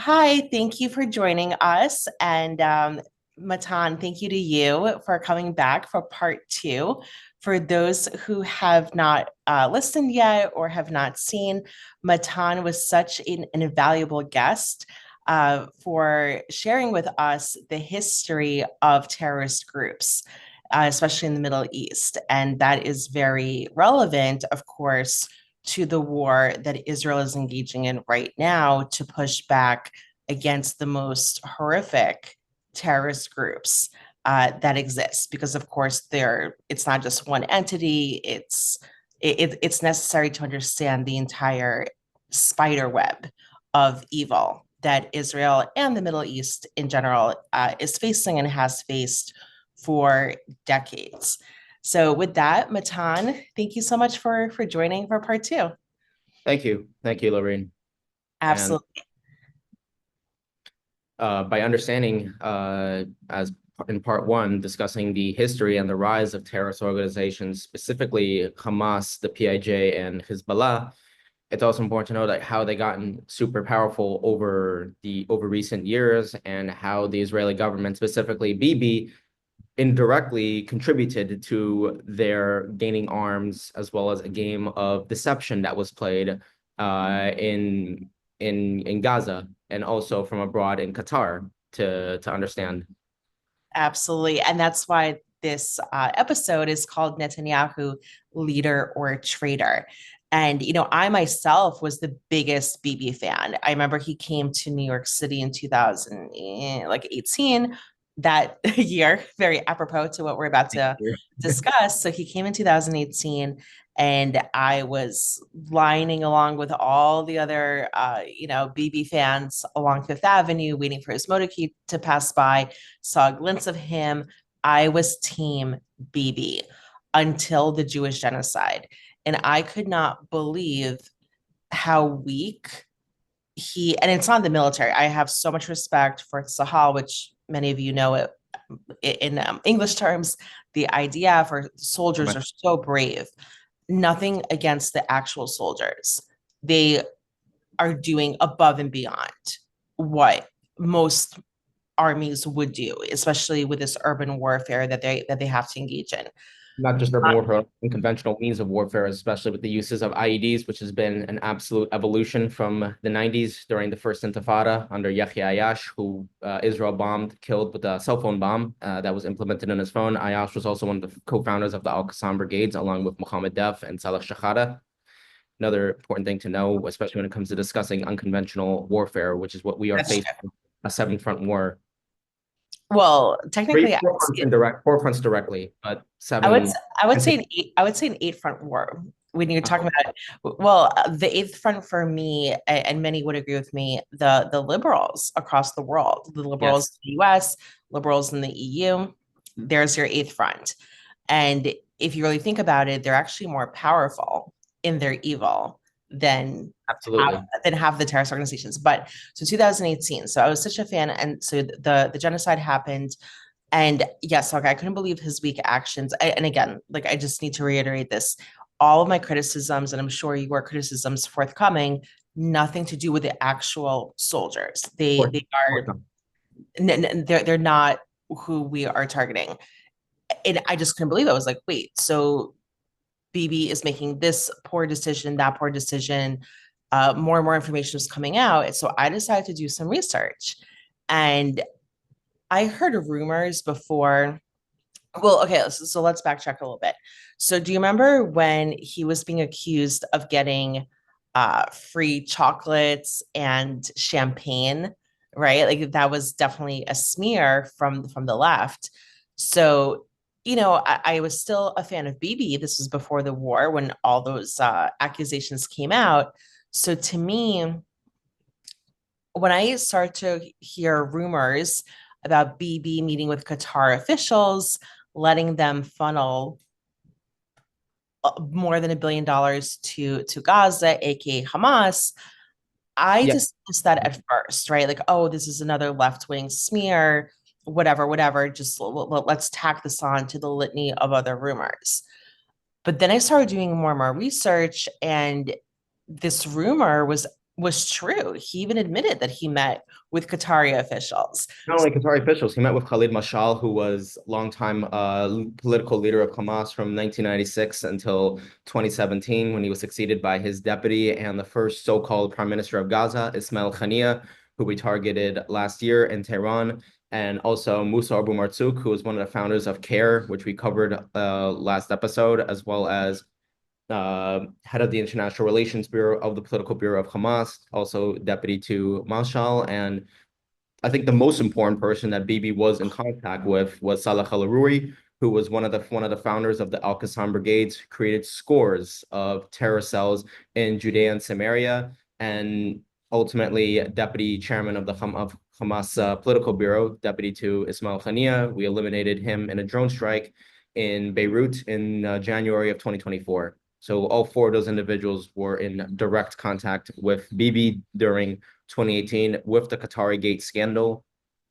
Hi, thank you for joining us. And Matan, thank you to you for coming back for part two. For those who have not listened yet or have not seen, Matan was such an invaluable guest for sharing with us the history of terrorist groups, especially in the Middle East. And that is very relevant, of course, to the war that Israel is engaging in right now to push back against the most horrific terrorist groups that exist. Because of course, it's not just one entity. It's necessary to understand the entire spider web of evil that Israel and the Middle East in general is facing and has faced for decades. So with that, Matan, thank you so much for joining for part two. Thank you, Lorraine. And Absolutely. by understanding, as in part one, discussing the history and the rise of terrorist organizations, specifically Hamas, the PIJ, and Hezbollah, it's also important to know that how they gotten super powerful over recent years, and how the Israeli government, specifically Bibi, indirectly contributed to their gaining arms, as well as a game of deception that was played in Gaza, and also from abroad in Qatar, to understand. Absolutely. And that's why this episode is called Netanyahu, Leader or Traitor. And, I myself was the biggest BB fan. I remember he came to New York City in 2018, that year, very apropos to what we're about to discuss. So he came in 2018, and I was lining along with all the other, BB fans along Fifth Avenue, waiting for his motorcade to pass by, saw a glimpse of him. I was team BB until the Jewish genocide. And I could not believe how weak and it's not the military. I have so much respect for Sahal, which many of you know it in English terms, the IDF or soldiers are so brave. Nothing against the actual soldiers. They are doing above and beyond what most armies would do, especially with this urban warfare that they have to engage in. Not just urban warfare, unconventional means of warfare, especially with the uses of IEDs, which has been an absolute evolution from the 90s during the first Intifada under Yahya Ayash, who Israel killed with a cell phone bomb that was implemented in his phone. Ayash was also one of the co-founders of the Al-Qassam brigades, along with Mohammed Def and Saleh Shahada. Another important thing to know, especially when it comes to discussing unconventional warfare, which is what we are facing, a seven-front war. Well, technically, Four fronts directly, but seven. I would say an eight front war when you're talking about. Well, the eighth front for me, and many would agree with me, the liberals across the world, the liberals in the U.S., liberals in the EU. There's your eighth front, and if you really think about it, they're actually more powerful in their evil than half the terrorist organizations. But so 2018, so I was such a fan, and so the genocide happened, and yes, okay, I couldn't believe his weak actions. And again, like, I just need to reiterate this: all of my criticisms, and I'm sure your criticisms forthcoming, nothing to do with the actual soldiers. They are they're not who we are targeting. And I just couldn't believe it. I was like, wait, so BB is making this poor decision, that poor decision. More and more information was coming out. And so I decided to do some research. And I heard rumors before. Well, okay, so let's backtrack a little bit. So do you remember when he was being accused of getting free chocolates and champagne, right? Like, that was definitely a smear from the left. So, I was still a fan of BB. This was before the war when all those accusations came out. So to me, when I start to hear rumors about BB meeting with Qatar officials, letting them funnel more than $1 billion to Gaza, aka Hamas, I dismissed that at first, right? Like, oh, this is another left-wing smear, whatever. Just let's tack this on to the litany of other rumors. But then I started doing more and more research, and this rumor was was true. He even admitted that he met with Qatari officials. Not only Qatari officials, he met with Khalid Mashal, who was longtime political leader of Hamas from 1996 until 2017, when he was succeeded by his deputy and the first so-called prime minister of Gaza, Ismail Haniyeh, who we targeted last year in Tehran, and also Musa Abu Marzouk, who was one of the founders of CARE, which we covered last episode, as well as head of the International Relations Bureau of the Political Bureau of Hamas, also deputy to Mashal. And I think the most important person that Bibi was in contact with was Salah al-Aruri, who was one of the founders of the Al-Qassam brigades, created scores of terror cells in Judea and Samaria, and ultimately deputy chairman of the Hamas political bureau, deputy to Ismail Haniyeh. We eliminated him in a drone strike in Beirut in January of 2024. So all four of those individuals were in direct contact with Bibi during 2018 with the Qatari Gate scandal,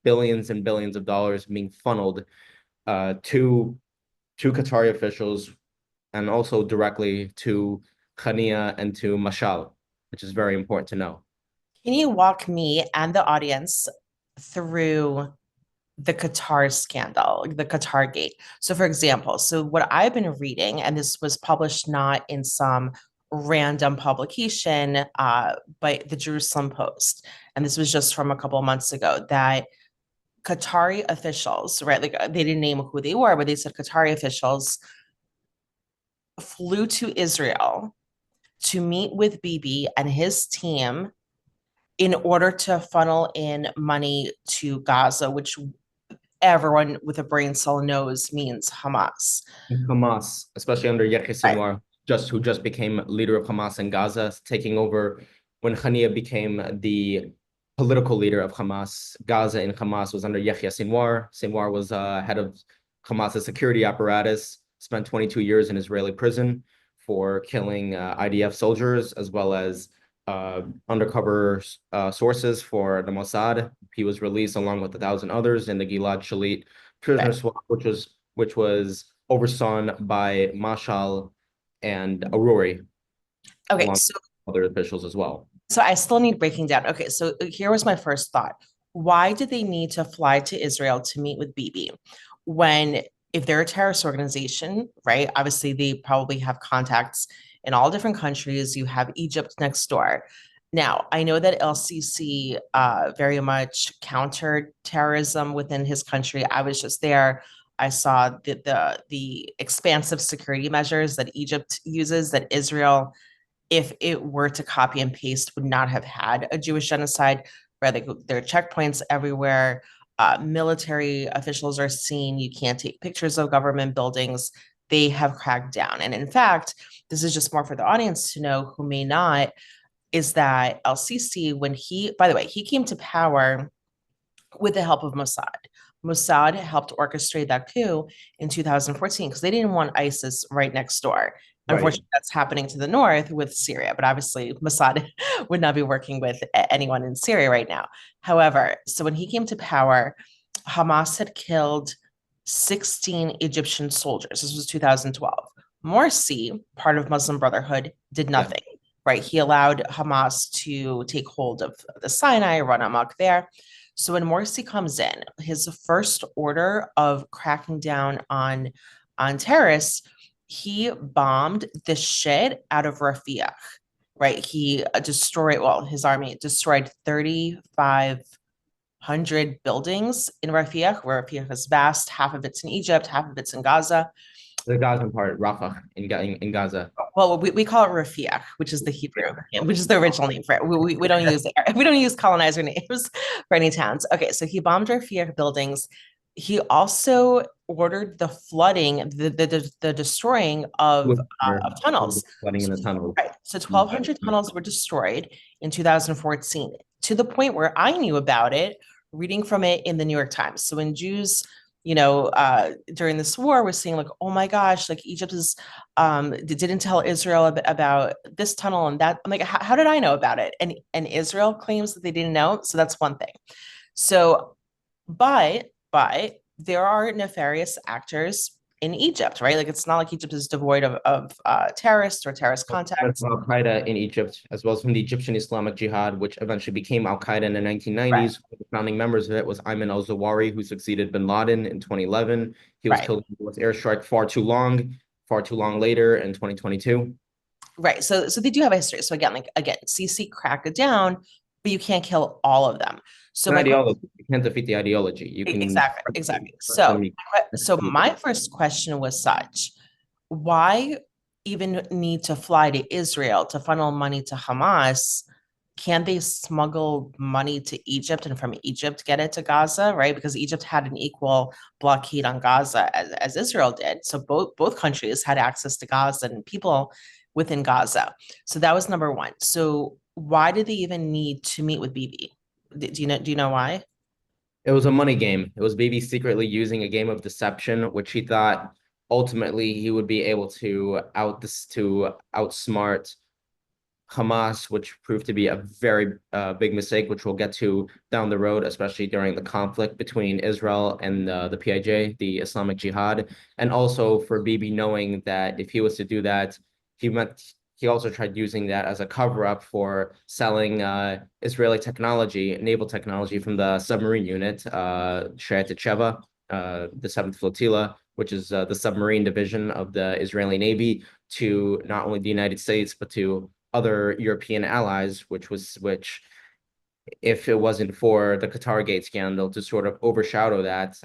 billions and billions of dollars being funneled to Qatari officials and also directly to Khania and to Mashal, which is very important to know. Can you walk me and the audience through the Qatar scandal, the Qatar gate? So for example, so what I've been reading, and this was published not in some random publication, but the Jerusalem Post, and this was just from a couple of months ago, that Qatari officials, right, like they didn't name who they were, but they said Qatari officials flew to Israel to meet with Bibi and his team in order to funnel in money to Gaza, which everyone with a brain cell knows means Hamas. Hamas, especially under Yahya Sinwar, who just became leader of Hamas in Gaza, taking over when Haniyeh became the political leader of Hamas. Gaza in Hamas was under Yahya Sinwar. Sinwar was head of Hamas's security apparatus, spent 22 years in Israeli prison for killing IDF soldiers, as well as undercover sources for the Mossad. He was released along with 1,000 others in the Gilad Shalit prisoner swap, which was overseen by Mashal and Aruri, Okay, along so with other officials as well. So I still need breaking down. Okay, so here was my first thought. Why did they need to fly to Israel to meet with Bibi when, if they're a terrorist organization, right? Obviously, they probably have contacts in all different countries. You have Egypt next door. Now, I know that LCC very much countered terrorism within his country. I was just there. I saw the expansive security measures that Egypt uses, that Israel, if it were to copy and paste, would not have had a Jewish genocide, where there are checkpoints everywhere. Military officials are seen. You can't take pictures of government buildings. They have cracked down. And in fact, this is just more for the audience to know who may not, is that LCC, when he, by the way, he came to power with the help of Mossad. Mossad helped orchestrate that coup in 2014 because they didn't want ISIS right next door. Unfortunately, that's happening to the north with Syria, but obviously Mossad would not be working with anyone in Syria right now. However, so when he came to power, Hamas had killed 16 Egyptian soldiers. This was 2012. Morsi, part of Muslim Brotherhood, did nothing, right? He allowed Hamas to take hold of the Sinai, run amok there. So when Morsi comes in, his first order of cracking down on terrorists, he bombed the shit out of Rafiah, right? He destroyed, well, his army destroyed 3,500 buildings in Rafiah, where Rafiah is vast. Half of it's in Egypt, half of it's in Gaza. The Gazan part, Rafah, in Gaza. Well, we call it Rafiah, which is the Hebrew, which is the original name for it. We don't use colonizer names for any towns. Okay, so he bombed Rafiah buildings. He also ordered the flooding, the destroying of tunnels. Flooding in the tunnels. Right. So 1,200 tunnels were destroyed in 2014, to the point where I knew about it reading from it in the New York Times. So when Jews, during this war, we're seeing like, oh my gosh, like Egypt is didn't tell Israel about this tunnel and that. I'm like, how did I know about it? And Israel claims that they didn't know. So that's one thing. So, but there are nefarious actors in Egypt, right? Like it's not like Egypt is devoid of terrorists or terrorist contacts. Al-Qaeda in Egypt, as well as from the Egyptian Islamic Jihad, which eventually became Al-Qaeda in the 1990s. Right. The founding members of it was Ayman al-Zawahiri, who succeeded bin Laden in 2011. He was Right. killed with airstrike far too long later in 2022. Right. So they do have a history. So again, CC crack it down, but you can't kill all of them. So An my question, ideology. You can't defeat the ideology. You can exactly. them, So my first question was such, why even need to fly to Israel to funnel money to Hamas? Can they smuggle money to Egypt and from Egypt get it to Gaza, right? Because Egypt had an equal blockade on Gaza as Israel did. So both countries had access to Gaza and people within Gaza. So that was number one. So why did they even need to meet with Bibi? Do you know why? It was a money game. It was Bibi secretly using a game of deception, which he thought ultimately he would be able to outsmart Hamas, which proved to be a very big mistake, which we'll get to down the road, especially during the conflict between Israel and the PIJ, the Islamic Jihad, and also for Bibi knowing that if he was to do that, he also tried using that as a cover-up for selling Israeli technology, naval technology from the submarine unit, Shayat the 7th Flotilla, which is the submarine division of the Israeli Navy, to not only the United States, but to other European allies, which if it wasn't for the Qatar Gate scandal to sort of overshadow that,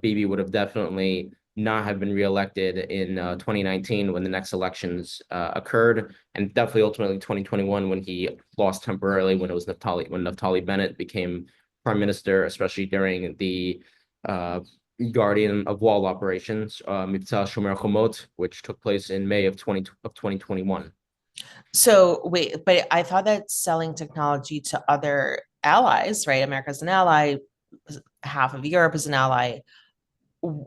Bibi would have definitely not have been reelected in 2019 when the next elections occurred, and definitely ultimately 2021 when he lost temporarily when Naftali Bennett became prime minister, especially during the Guardian of Wall operations, Mivtza Shomer Chomot, which took place in May of 2021. So wait, but I thought that selling technology to other allies, right? America's an ally, half of Europe is an ally.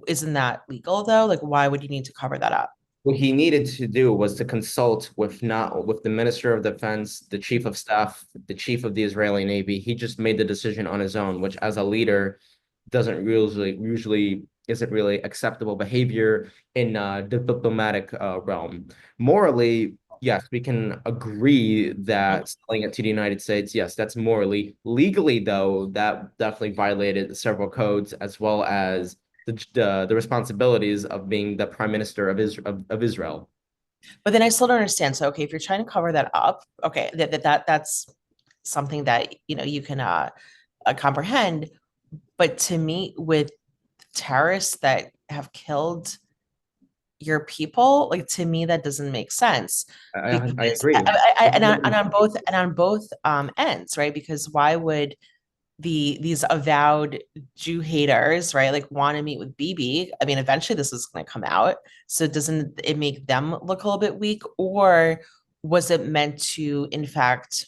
Isn't that legal though? Like, why would you need to cover that up? What he needed to do was to consult with the Minister of Defense, the Chief of Staff, the Chief of the Israeli Navy. He just made the decision on his own, which as a leader doesn't usually isn't really acceptable behavior in the diplomatic realm. Morally, yes, we can agree that selling it to the United States, yes, that's morally. Legally, though, that definitely violated several codes as well as the responsibilities of being the prime minister of Israel. But then I still don't understand. So okay, if you're trying to cover that up, okay, that's something that you can comprehend. But to meet with terrorists that have killed your people, like to me that doesn't make sense I because agree. on both ends, right? Because why would these avowed Jew haters, right, like want to meet with Bibi? I mean, eventually this is going to come out. So doesn't it make them look a little bit weak, or was it meant to, in fact,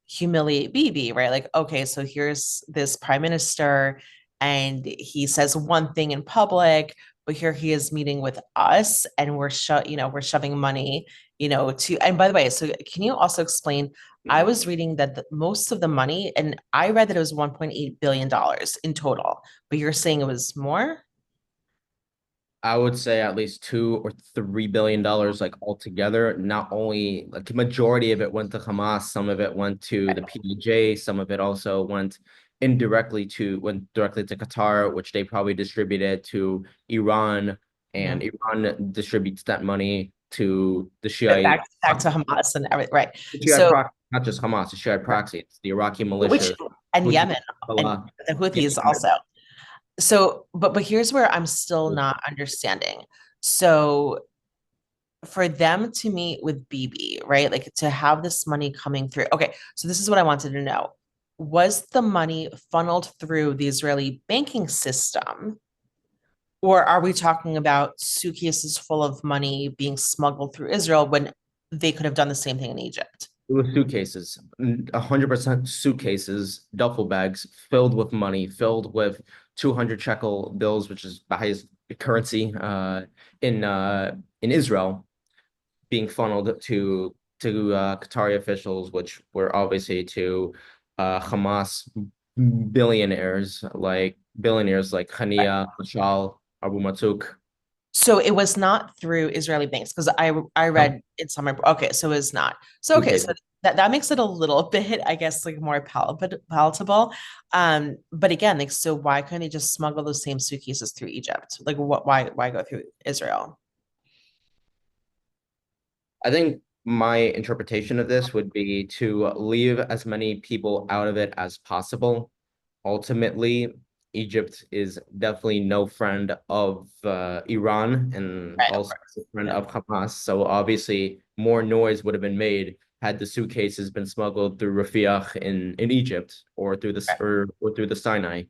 humiliate Bibi, right? Like, okay, so here's this prime minister and he says one thing in public, but here he is meeting with us and we're shoving money, to, and by the way, so can you also explain, I was reading that most of the money, and I read that it was $1.8 billion in total, but you're saying it was more? I would say at least $2 or $3 billion, like altogether. Not only like the majority of it went to Hamas, some of it went to the PDJ, some of it also went directly to Qatar, which they probably distributed to Iran, and Mhm. Iran distributes that money to the But Shiite, back to Hamas and everything, right? the Shiite So, proxy, not just Hamas, the Shiite proxy. It's the Iraqi which, militia, and Houthi, Yemen and Hezbollah. the Yeah, Houthis also. So, but here's where I'm still not understanding. So, for them to meet with Bibi, right? Like to have this money coming through. Okay, so this is what I wanted to know. Was the money funneled through the Israeli banking system, or are we talking about suitcases full of money being smuggled through Israel when they could have done the same thing in Egypt? It was suitcases, 100% suitcases, duffel bags filled with money, filled with 200 shekel bills, which is the highest currency in Israel, being funneled to Qatari officials, which were obviously to Hamas billionaires like Hania, Mashal, Abu Matuk. So it was not through Israeli banks because I No, read in some okay, so it's not. So two okay, so cases. that makes it a little bit, I guess, like more palatable. But again, like so why couldn't they just smuggle those same suitcases through Egypt? Like what why go through Israel? I think my interpretation of this would be to leave as many people out of it as possible. Ultimately, Egypt is definitely no friend of Iran and Right, of also a course. friend Yeah. of Hamas. So obviously, more noise would have been made had the suitcases been smuggled through Rafiah in Egypt or through Right. or through the Sinai.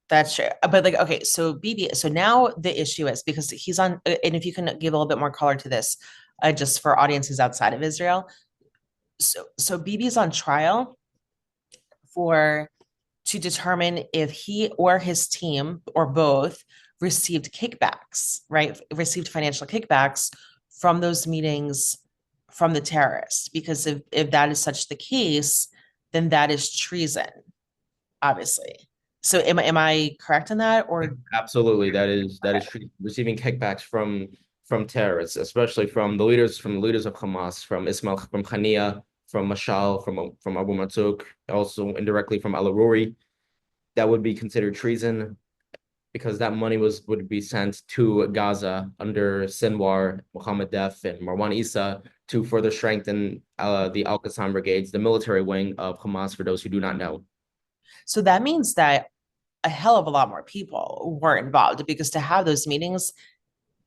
That's true. But like, okay, so BB, so now the issue is because he's on, and if you can give a little bit more color to this, just for audiences outside of Israel. So BB's on trial for to determine if he or his team or both received kickbacks, right? Received financial kickbacks from those meetings from the terrorists. Because if that is such the case, then that is treason, obviously. So am I correct in that? Or Absolutely, that is true. Receiving kickbacks from terrorists, especially from the leaders of Hamas, from Ismail, from Khania, from Mashal, from Abu Marzouq, also indirectly from Al Aruri, that would be considered treason because that money would be sent to Gaza under Sinwar, Mohammed Def, and Marwan Issa to further strengthen the Al Qassam brigades, the military wing of Hamas. For those who do not know, so that means that a hell of a lot more people were involved because to have those meetings,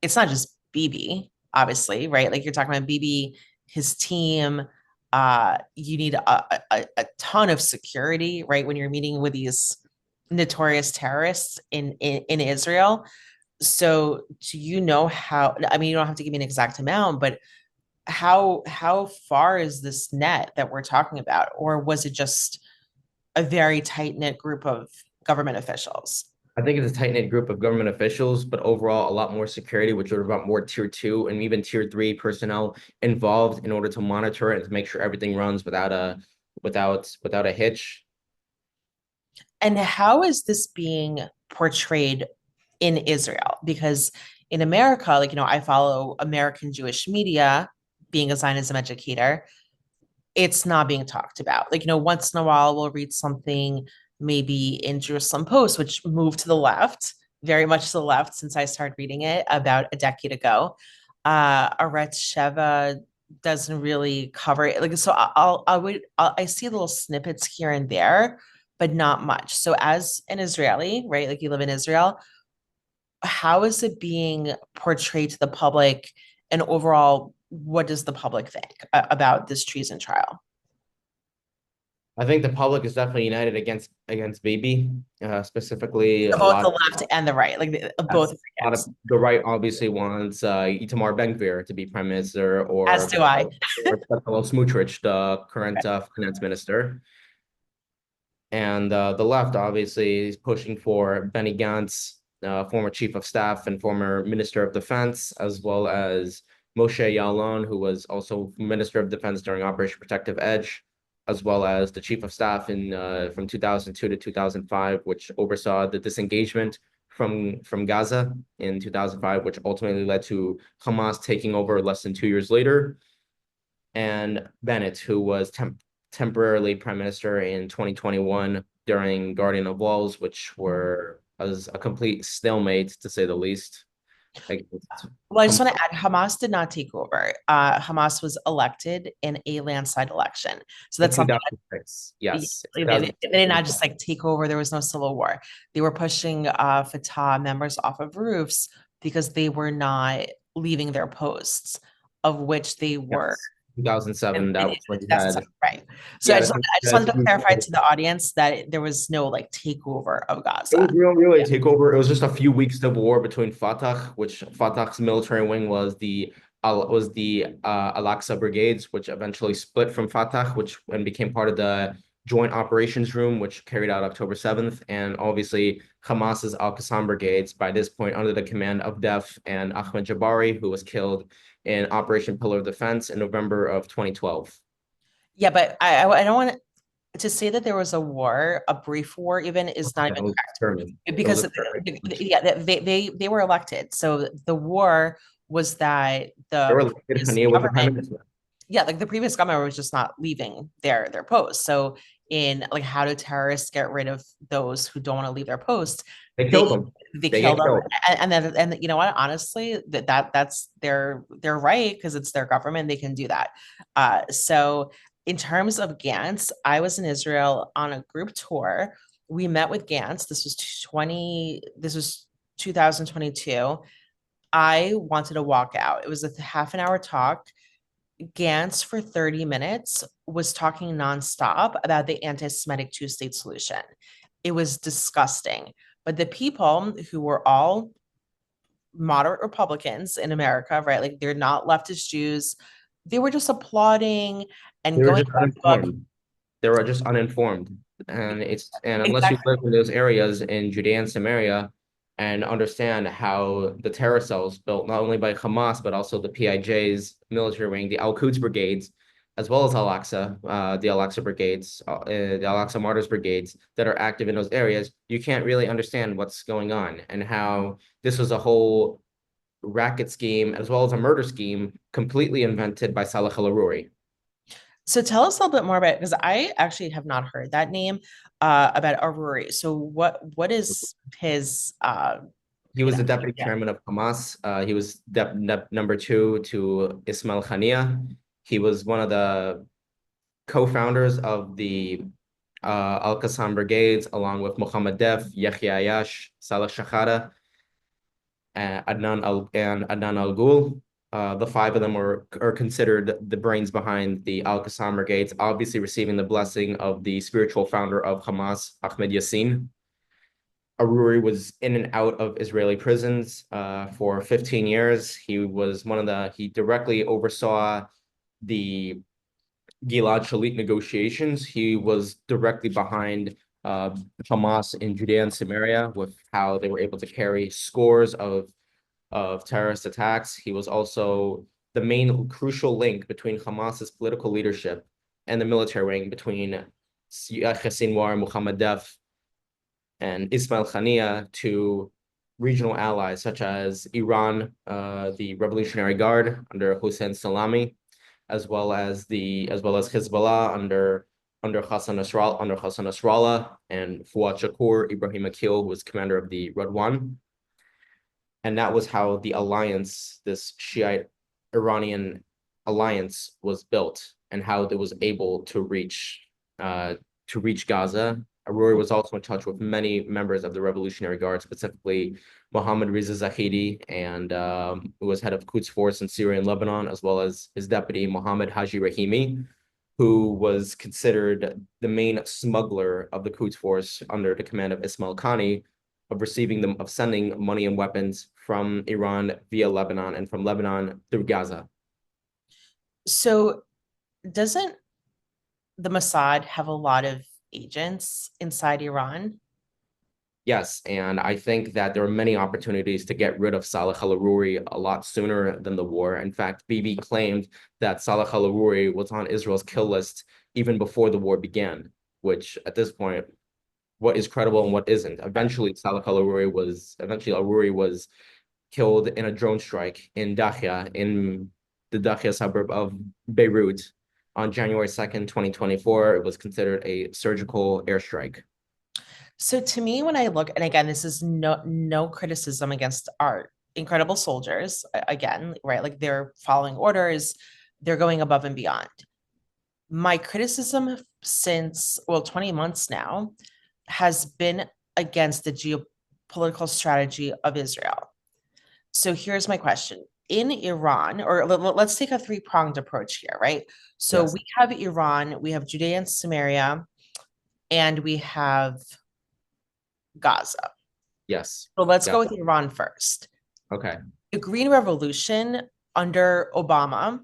it's not just BB, obviously, right? Like you're talking about BB, his team. You need a ton of security, right? When you're meeting with these notorious terrorists in Israel. So do you know how, I mean, you don't have to give me an exact amount, but how far is this net that we're talking about? Or was it just a very tight-knit group of government officials? I think it's a tight-knit group of government officials, but overall a lot more security, which would have more tier two and even tier three personnel involved in order to monitor it and to make sure everything runs without a hitch. And how is this being portrayed in Israel? Because in America, like, I follow American Jewish media, being a Zionism educator, it's not being talked about. Like, once in a while we'll read something maybe in Jerusalem Post, which moved to the left, very much to the left since I started reading it about a decade ago. Aretz Sheva doesn't really cover it. Like, so I see little snippets here and there, but not much. So as an Israeli, right, like you live in Israel, how is it being portrayed to the public, and overall, what does the public think about this treason trial? I think the public is definitely united against Bibi, specifically So a both the lot. left and the right, like both Yes, are a lot of against, the right obviously wants Itamar Ben-Gvir to be prime minister as do I. or Bezalel Smotrich, the current finance minister. And the left obviously is pushing for Benny Gantz, former chief of staff and former minister of defense, as well as Moshe Yaalon, who was also minister of defense during Operation Protective Edge, as well as the chief of staff in from 2002 to 2005, which oversaw the disengagement from Gaza in 2005, which ultimately led to Hamas taking over less than 2 years later, and Bennett, who was temporarily prime minister in 2021 during Guardian of Walls, which was a complete stalemate to say the least. Like, Well, I just want to add, Hamas did not take over. Hamas was elected in a landslide election. So in that's something 2006, yes, they did not just like take over. There was no civil war. They were pushing Fatah members off of roofs because they were not leaving their posts, of which they were yes, 2007. That was when you that's had right. So yeah, I just wanted to clarify to the audience that there was no like takeover of it Gaza. was really a takeover. It was just a few weeks of war between Fatah, which Fatah's military wing was the Al-Aqsa Brigades, which eventually split from Fatah, which and became part of the Joint Operations Room, which carried out October 7th, and obviously Hamas's Al-Qassam Brigades, by this point under the command of Def and Ahmed Jabari, who was killed in Operation Pillar of Defense in November of 2012. Yeah, but I don't want to. to say that there was a war, a brief war even, is not Yeah, it even was determined. correct It was because a determined. yeah, they were elected. So the war was that They the were elected. previous Hania was the prime government, minister. yeah, like the previous government was just not leaving their posts. So in like how do terrorists get rid of those who don't want to leave their posts? They They killed them. they They kill get them, killed. and you know what? Honestly, that's their right because it's their government. They can do that. So in terms of Gantz, I was in Israel on a group tour. We met with Gantz. This was 2022. I wanted to walk out. It was a half an hour talk. Gantz for 30 minutes was talking nonstop about the anti-Semitic two-state solution. It was disgusting. But the people who were all moderate Republicans in America, right? Like they're not leftist Jews. They were just applauding and They were going just about the book. uninformed. They were just uninformed. And unless you Exactly. live in those areas in Judea and Samaria and understand how the terror cells built not only by Hamas, but also the PIJ's military wing, the Al-Quds brigades, as well as Al-Aqsa, the Al-Aqsa brigades, the Al-Aqsa Martyrs brigades that are active in those areas, you can't really understand what's going on and how this was a whole racket scheme as well as a murder scheme completely invented by Saleh al-Aruri. So tell us a little bit more about it because I actually have not heard that name about Aruri. So what is his He you was know the deputy yeah. chairman of Hamas. He was number two to Ismail Haniyeh. He was one of the co-founders of the Al-Qassam brigades, along with Mohammed Def, Yahya Ayash, Saleh Shahada, and Adnan Al-Ghul. The five of them are considered the brains behind the Al-Qassam brigades, obviously receiving the blessing of the spiritual founder of Hamas, Ahmed Yassin. Aruri was in and out of Israeli prisons for 15 years. He directly oversaw the Gilad Shalit negotiations. He was directly behind Hamas in Judea and Samaria with how they were able to carry scores of terrorist attacks. He was also the main crucial link between Hamas's political leadership and the military wing between Yahya Sinwar, Mohammed Def, and Ismail Haniyeh to regional allies such as Iran, the Revolutionary Guard under Hossein Salami, as well as Hezbollah under Hassan Nasrallah and Fuad Shakur, Ibrahim Akil, who was commander of the Radwan. And that was how the alliance, this Shiite Iranian alliance, was built, and how it was able to reach Gaza. Aruri was also in touch with many members of the Revolutionary Guard, specifically Mohammad Reza Zahidi, and who was head of Quds Force in Syria and Lebanon, as well as his deputy Mohammad Haji Rahimi, who was considered the main smuggler of the Quds Force under the command of Ismail Khani, of sending money and weapons from Iran via Lebanon and from Lebanon through Gaza. So doesn't the Mossad have a lot of agents inside Iran? Yes, and I think that there are many opportunities to get rid of Saleh al-Aruri a lot sooner than the war. In fact, Bibi claimed that Saleh al-Aruri was on Israel's kill list even before the war began, which at this point, what is credible and what isn't? Eventually, Aruri was killed in a drone strike in Dahia, in the Dahia suburb of Beirut on January 2nd, 2024. It was considered a surgical airstrike. So to me, when I look, and again, this is no criticism against our incredible soldiers, again, right? Like they're following orders, they're going above and beyond. My criticism since, well, 20 months now has been against the geopolitical strategy of Israel. So here's my question. In Iran, or let's take a three-pronged approach here, right? So Yes, we have Iran, we have Judea and Samaria, and we have Gaza. yes, So let's yeah, go with Iran first. okay. The Green Revolution under Obama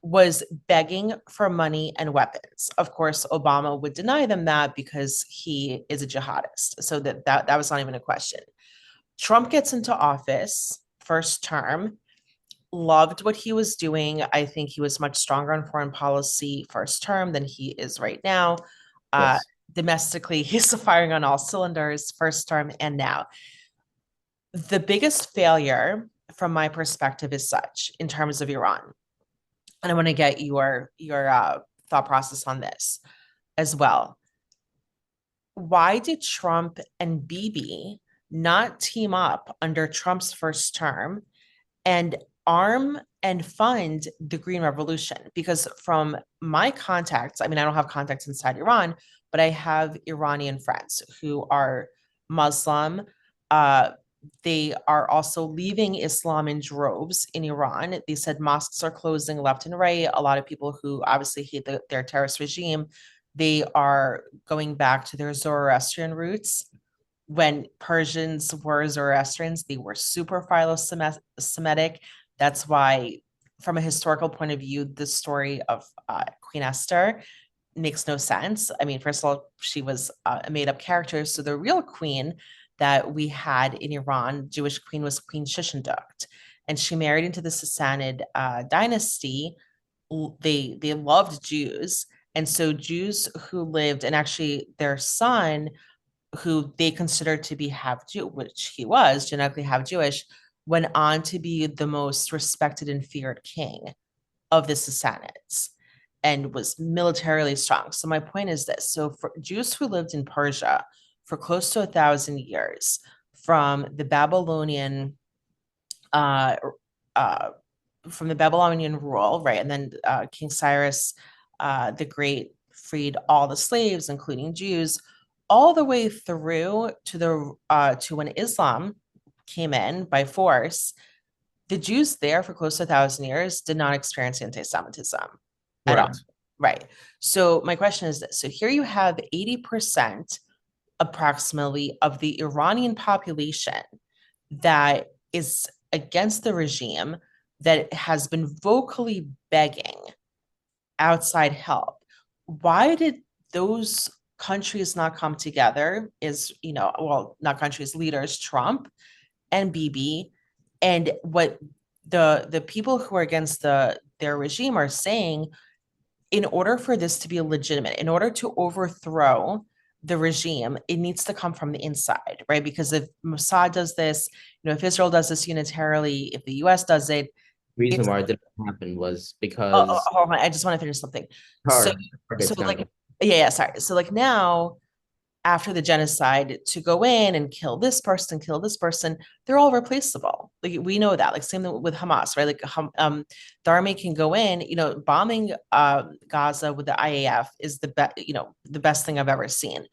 was begging for money and weapons. Of course, Obama would deny them that because he is a jihadist. So that was not even a question. Trump gets into office, first term, loved what he was doing. I think he was much stronger on foreign policy first term than he is right now. Uh, Yes. domestically, he's firing on all cylinders, first term and now. The biggest failure from my perspective is such in terms of Iran. And I want to get your thought process on this as well. Why did Trump and Bibi not team up under Trump's first term and arm and fund the Green Revolution? Because from my contacts, I mean, I don't have contacts inside Iran, but I have Iranian friends who are Muslim. Uh, they are also leaving Islam in droves in Iran. They said mosques are closing left and right. A lot of people who obviously hate their terrorist regime, they are going back to their Zoroastrian roots. When Persians were Zoroastrians, they were super philo-Semitic. That's why, from a historical point of view, the story of Queen Esther makes no sense. I mean, first of all, she was a made-up character. So the real queen that we had in Iran, Jewish queen, was Queen Shishendukht, and she married into the Sassanid dynasty. They loved Jews, and so Jews who lived, and actually their son, who they considered to be half Jew, which he was genetically half Jewish, went on to be the most respected and feared king of the Sassanids and was militarily strong. So my point is this. So for Jews who lived in Persia for close to 1,000 years, from the Babylonian uh, uh, from the Babylonian rule, right? And then King Cyrus the Great freed all the slaves, including Jews, all the way through to to when Islam came in by force. The Jews there for close to 1,000 years did not experience anti-Semitism at all. Correct. Right. So my question is this. So here you have 80% approximately of the Iranian population that is against the regime, that has been vocally begging outside help. Why did those countries not come together? Is, well, not countries, leaders, Trump and Bibi, and what the people who are against their regime are saying, in order for this to be legitimate, in order to overthrow the regime, it needs to come from the inside, right? Because if Mossad does this, if Israel does this unitarily, if the US does it, Reason it's why it didn't happen was because hold on, I just want to finish something. So Qatar so targets like them. yeah, sorry. So like now, after the genocide, to go in and kill this person, they're all replaceable. Like we know that. Like same thing with Hamas, right? Like the army can go in. Bombing Gaza with the IAF is the best thing I've ever seen.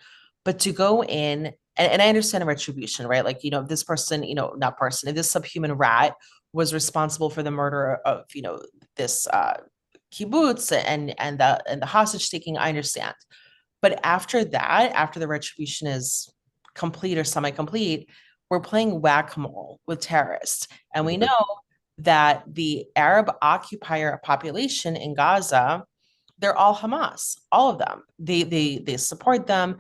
But to go in, and I understand a retribution, right? Like this person, not person, this subhuman rat was responsible for the murder of this kibbutz and the hostage taking. I understand, but after that, after the retribution is complete or semi-complete, we're playing whack-a-mole with terrorists. And we know that the Arab occupier population in Gaza, they're all Hamas, all of them. They support them.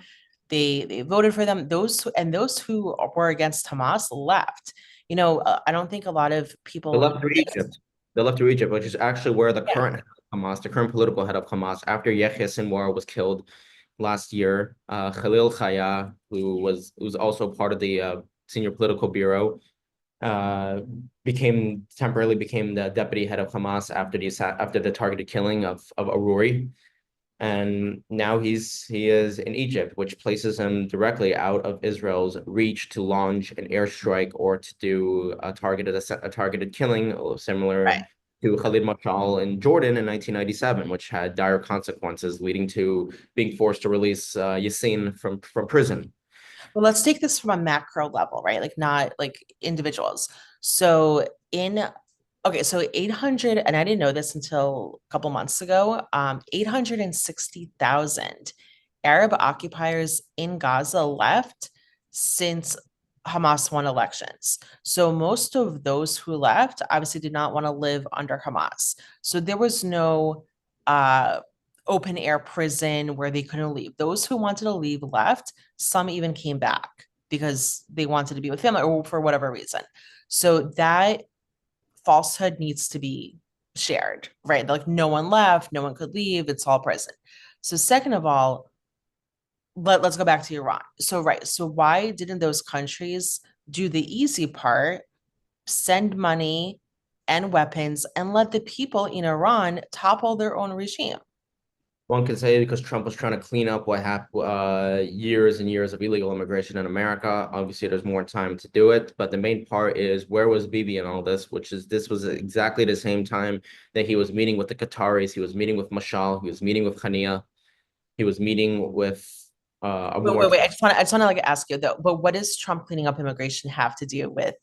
They voted for them. Those who were against Hamas left. I don't think a lot of They people left know through this. Egypt. They left through Egypt, which is actually where the Yeah, current head of Hamas, the current political head of Hamas, after Yahya Sinwar was killed last year, Khalil Khaya, who's also part of the senior political bureau, uh, temporarily became the deputy head of Hamas after the targeted killing of Aruri. And now he is in Egypt, which places him directly out of Israel's reach to launch an airstrike or to do a targeted killing similar right. to Khalid Mashal in Jordan in 1997, which had dire consequences, leading to being forced to release Yassin from prison. Well, let's take this from a macro level, right? Like not like individuals. So in okay, so 800, and I didn't know this until a couple months ago, 860,000 Arab occupiers in Gaza left since Hamas won elections. So most of those who left obviously did not want to live under Hamas. So there was no uh open air prison where they couldn't leave. Those who wanted to leave left. Some even came back because they wanted to be with family or for whatever reason. So that falsehood needs to be shared, right? Like no one left, no one could leave, it's all present. So, second of all, let's go back to Iran. So, right. So why didn't those countries do the easy part, send money and weapons, and let the people in Iran topple their own regime? One could say because Trump was trying to clean up what happened, years and years of illegal immigration in America. Obviously, there's more time to do it, but the main part is where was Bibi in all this? This was exactly the same time that he was meeting with the Qataris, he was meeting with Mashal, he was meeting with Khania, he was meeting with a more Wait. I just want to like ask you though, but what does Trump cleaning up immigration have to do with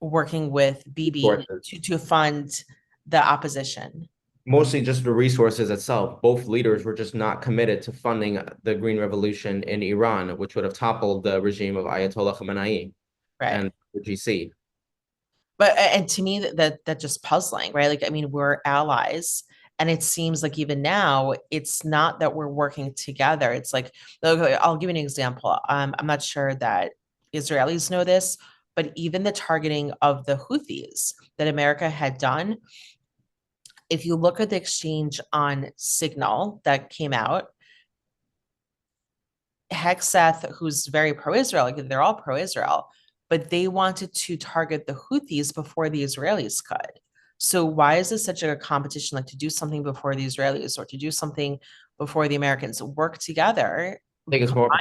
working with Bibi resources. to fund the opposition? Mostly just the resources itself. Both leaders were just not committed to funding the Green Revolution in Iran, which would have toppled the regime of Ayatollah Khamenei Right. and the GC. But and to me that just puzzling, right? Like I mean, we're allies, and it seems like even now it's not that we're working together. It's like, okay, I'll give you an example. I'm not sure that Israelis know this, but even the targeting of the Houthis that America had done, if you look at the exchange on Signal that came out, Hegseth, who's very pro-Israel, like they're all pro-Israel, but they wanted to target the Houthis before the Israelis could. So why is this such a competition, like to do something before the Israelis or to do something before the Americans? Work together. I think it's more of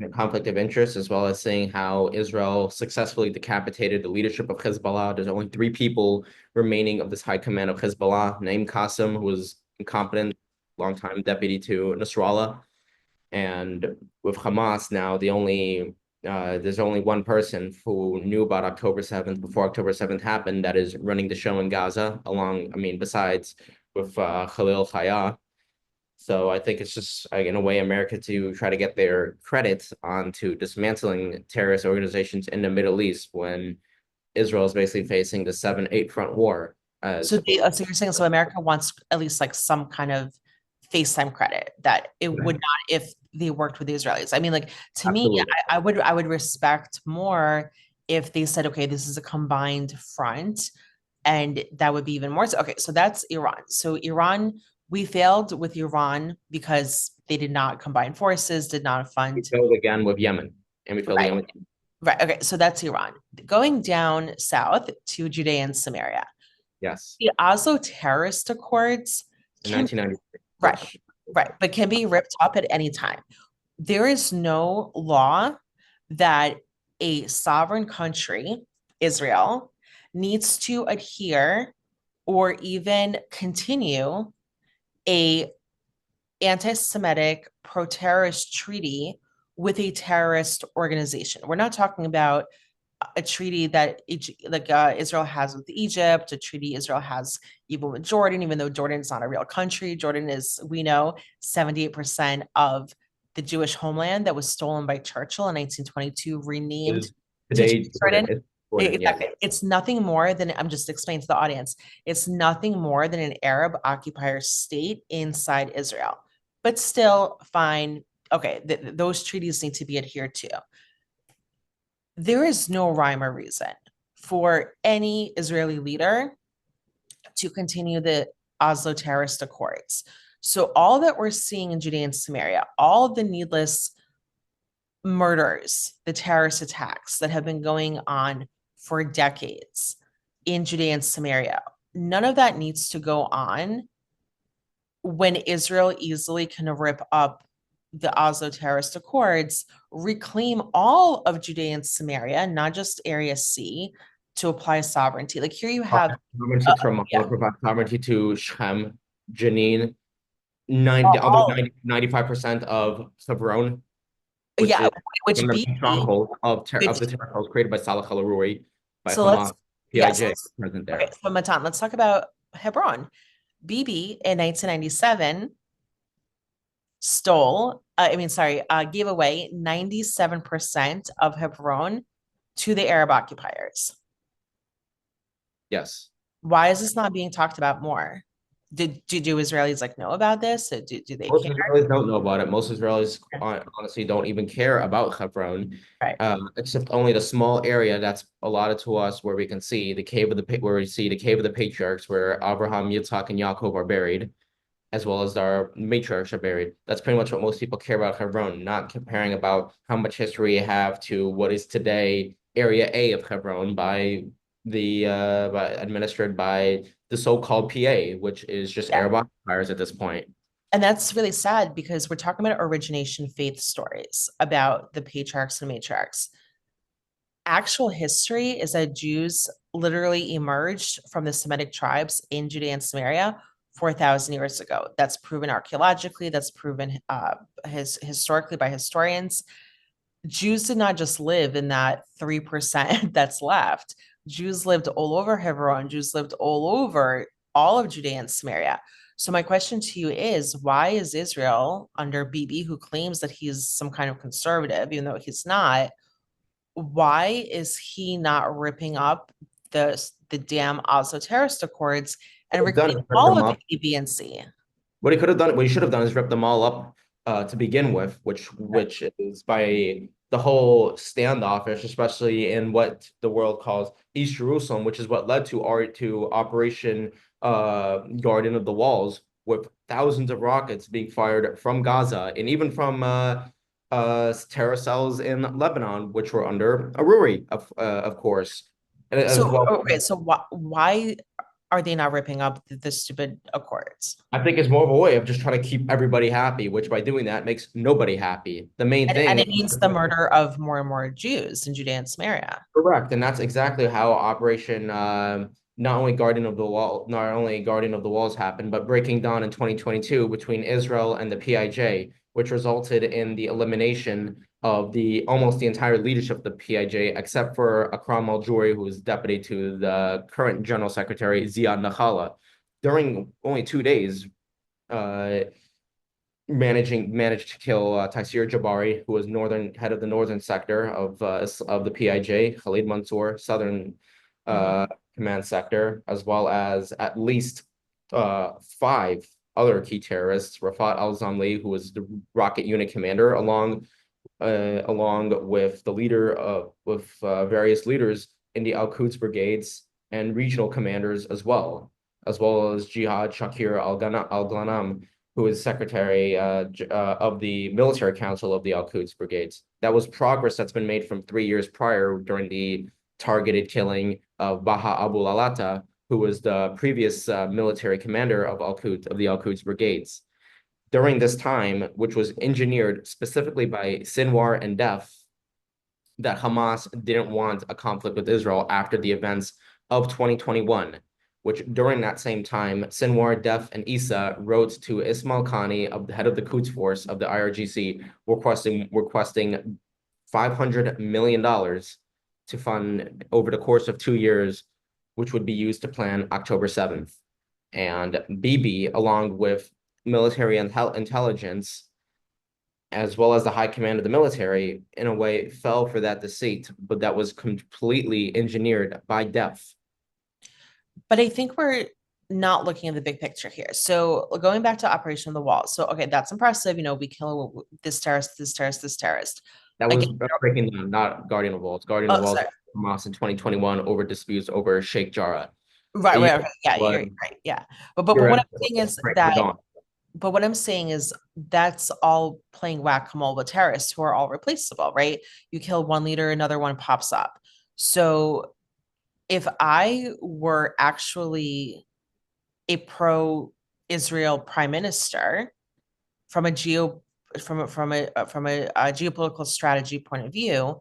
a conflict of interest, as well as saying how Israel successfully decapitated the leadership of Hezbollah. There's only 3 people remaining of this high command of Hezbollah. Naim Qassem, who was incompetent, longtime deputy to Nasrallah. And with Hamas now, there's only one person who knew about October 7th before October 7th happened that is running the show in Gaza, besides with Khalil Khaya. So I think it's just, in a way, America to try to get their credit onto dismantling terrorist organizations in the Middle East when Israel is basically facing the 7-8 front war. So so you're saying so America wants at least like some kind of FaceTime credit that it would not if they worked with the Israelis. I mean, like to me, Absolutely. I would respect more if they said, okay, this is a combined front, and that would be even more. So, okay, so that's Iran. So Iran, we failed with Iran because they did not combine forces, did not We fund. failed again with Yemen, and we failed Right, Yemen right. Okay, so that's Iran. Going down south to Judea and Samaria, yes, the Oslo terrorist accords in can 1993, right, which right, but can be ripped up at any time. There is no law that a sovereign country, Israel, needs to adhere or even continue a anti-Semitic pro-terrorist treaty with a terrorist organization. We're not talking about a treaty that Israel has with Egypt, a treaty Israel has even with Jordan, even though Jordan is not a real country. Jordan is, we know, 78% of the Jewish homeland that was stolen by Churchill in 1922, renamed is to today Jordan. Jordan, yes. It's nothing more than, I'm just explaining to the audience, it's nothing more than an Arab occupier state inside Israel. But still, fine. Okay, those treaties need to be adhered to. There is no rhyme or reason for any Israeli leader to continue the Oslo terrorist accords. So all that we're seeing in Judea and Samaria, all the needless murders, the terrorist attacks that have been going on for decades in Judea and Samaria, none of that needs to go on when Israel easily can rip up the Oslo terrorist accords, reclaim all of Judea and Samaria, not just Area C, to apply sovereignty. Like here you have Sovereignty to yeah, provide sovereignty to Shem, Jenin, 95% of Hebron, which yeah, is which one of the BB, strongholds which of the terrorist created by Salah al-Aruri, by so let's Hamas, yes, PIJ present there. okay, so Matan, let's talk about Hebron. BB in 1997 gave away 97% of Hebron to the Arab occupiers. Yes. Why is this not being talked about more? Do Israelis like know about this? Do they Most care? Israelis don't know about it. Most Israelis honestly don't even care about Hebron, Right. except only the small area that's allotted to us where we can see where we see the cave of the patriarchs, where Abraham, Yitzhak, and Yaakov are buried. as well as our matriarchs are buried. That's pretty much what most people care about Hebron, not comparing about how much history you have to what is today Area A of Hebron administered by the so-called PA, which is just Yeah. Arab occupiers at this point. And that's really sad because we're talking about origination faith stories about the patriarchs and matriarchs. Actual history is that Jews literally emerged from the Semitic tribes in Judea and Samaria 4,000 years ago. That's proven archaeologically, that's proven historically by historians. Jews did not just live in that 3% that's left. Jews lived all over Hebron, Jews lived all over all of Judea and Samaria. So my question to you is, why is Israel under Bibi, who claims that he's some kind of conservative, even though he's not, why is he not ripping up the damn Oslo terrorist accords and Done reclaiming is rip all them of the up. A, B, and C? What he could have done, what he should have done is rip them all up to begin with, which is by the whole standoffish, especially in what the world calls East Jerusalem, which is what led to Operation Guardian of the Walls, with thousands of rockets being fired from Gaza and even from terror cells in Lebanon, which were under Aruri, of course, and as So, well. okay, so why are they not ripping up the stupid accords? I think it's more of a way of just trying to keep everybody happy, which by doing that makes nobody happy. The main And thing, it means the murder of more and more Jews in Judea and Samaria. correct, and that's exactly how Operation not only Guardian of the Walls happened, but Breaking Dawn in 2022 between Israel and the PIJ, which resulted in the elimination of almost the entire leadership of the PIJ, except for Akram Al-Juri, who is deputy to the current General Secretary Ziad Nakhala. During only 2 days, uh, managed to kill Taisir Jabari, who was head of the northern sector of the PIJ, Khalid Mansour, southern Mhm. uh, command sector, as well as at least five other key terrorists, Rafat al-Zamli, who was the rocket unit commander, along with various leaders in the Al-Quds brigades and regional commanders as well as Jihad Shakir al-Ghanam, who is secretary of the military council of the Al-Quds brigades. That was progress that's been made from 3 years prior during the targeted killing of Baha Abu Lalata, who was the previous military commander of the Al-Quds brigades. During this time, which was engineered specifically by Sinwar and Def, that Hamas didn't want a conflict with Israel after the events of 2021, which during that same time, Sinwar, Def, and Issa wrote to Ismail Khani, the head of the Quds Force of the IRGC, requesting $500 million to fund over the course of 2 years, which would be used to plan October 7th. And Bibi, along with military intelligence, as well as the high command of the military, in a way, fell for that deceit, but that was completely engineered by Def. But I think we're not looking at the big picture here. So going back to Operation the Wall. So okay, that's impressive. You know, we kill this terrorist, this terrorist, this terrorist. That was Again, Breaking Dawn, not Guardian of Walls. Guardian of oh, Walls sorry. Hamas in 2021 over disputes over Sheikh Jarrah. Right, The right, okay. Yeah, you're was right. Yeah. But you're what at I'm saying is Breaking that Dawn. but what I'm saying is that's all playing whack-a-mole with terrorists who are all replaceable, right? You kill one leader, another one pops up. So if I were actually a pro-Israel prime minister from a geopolitical strategy point of view,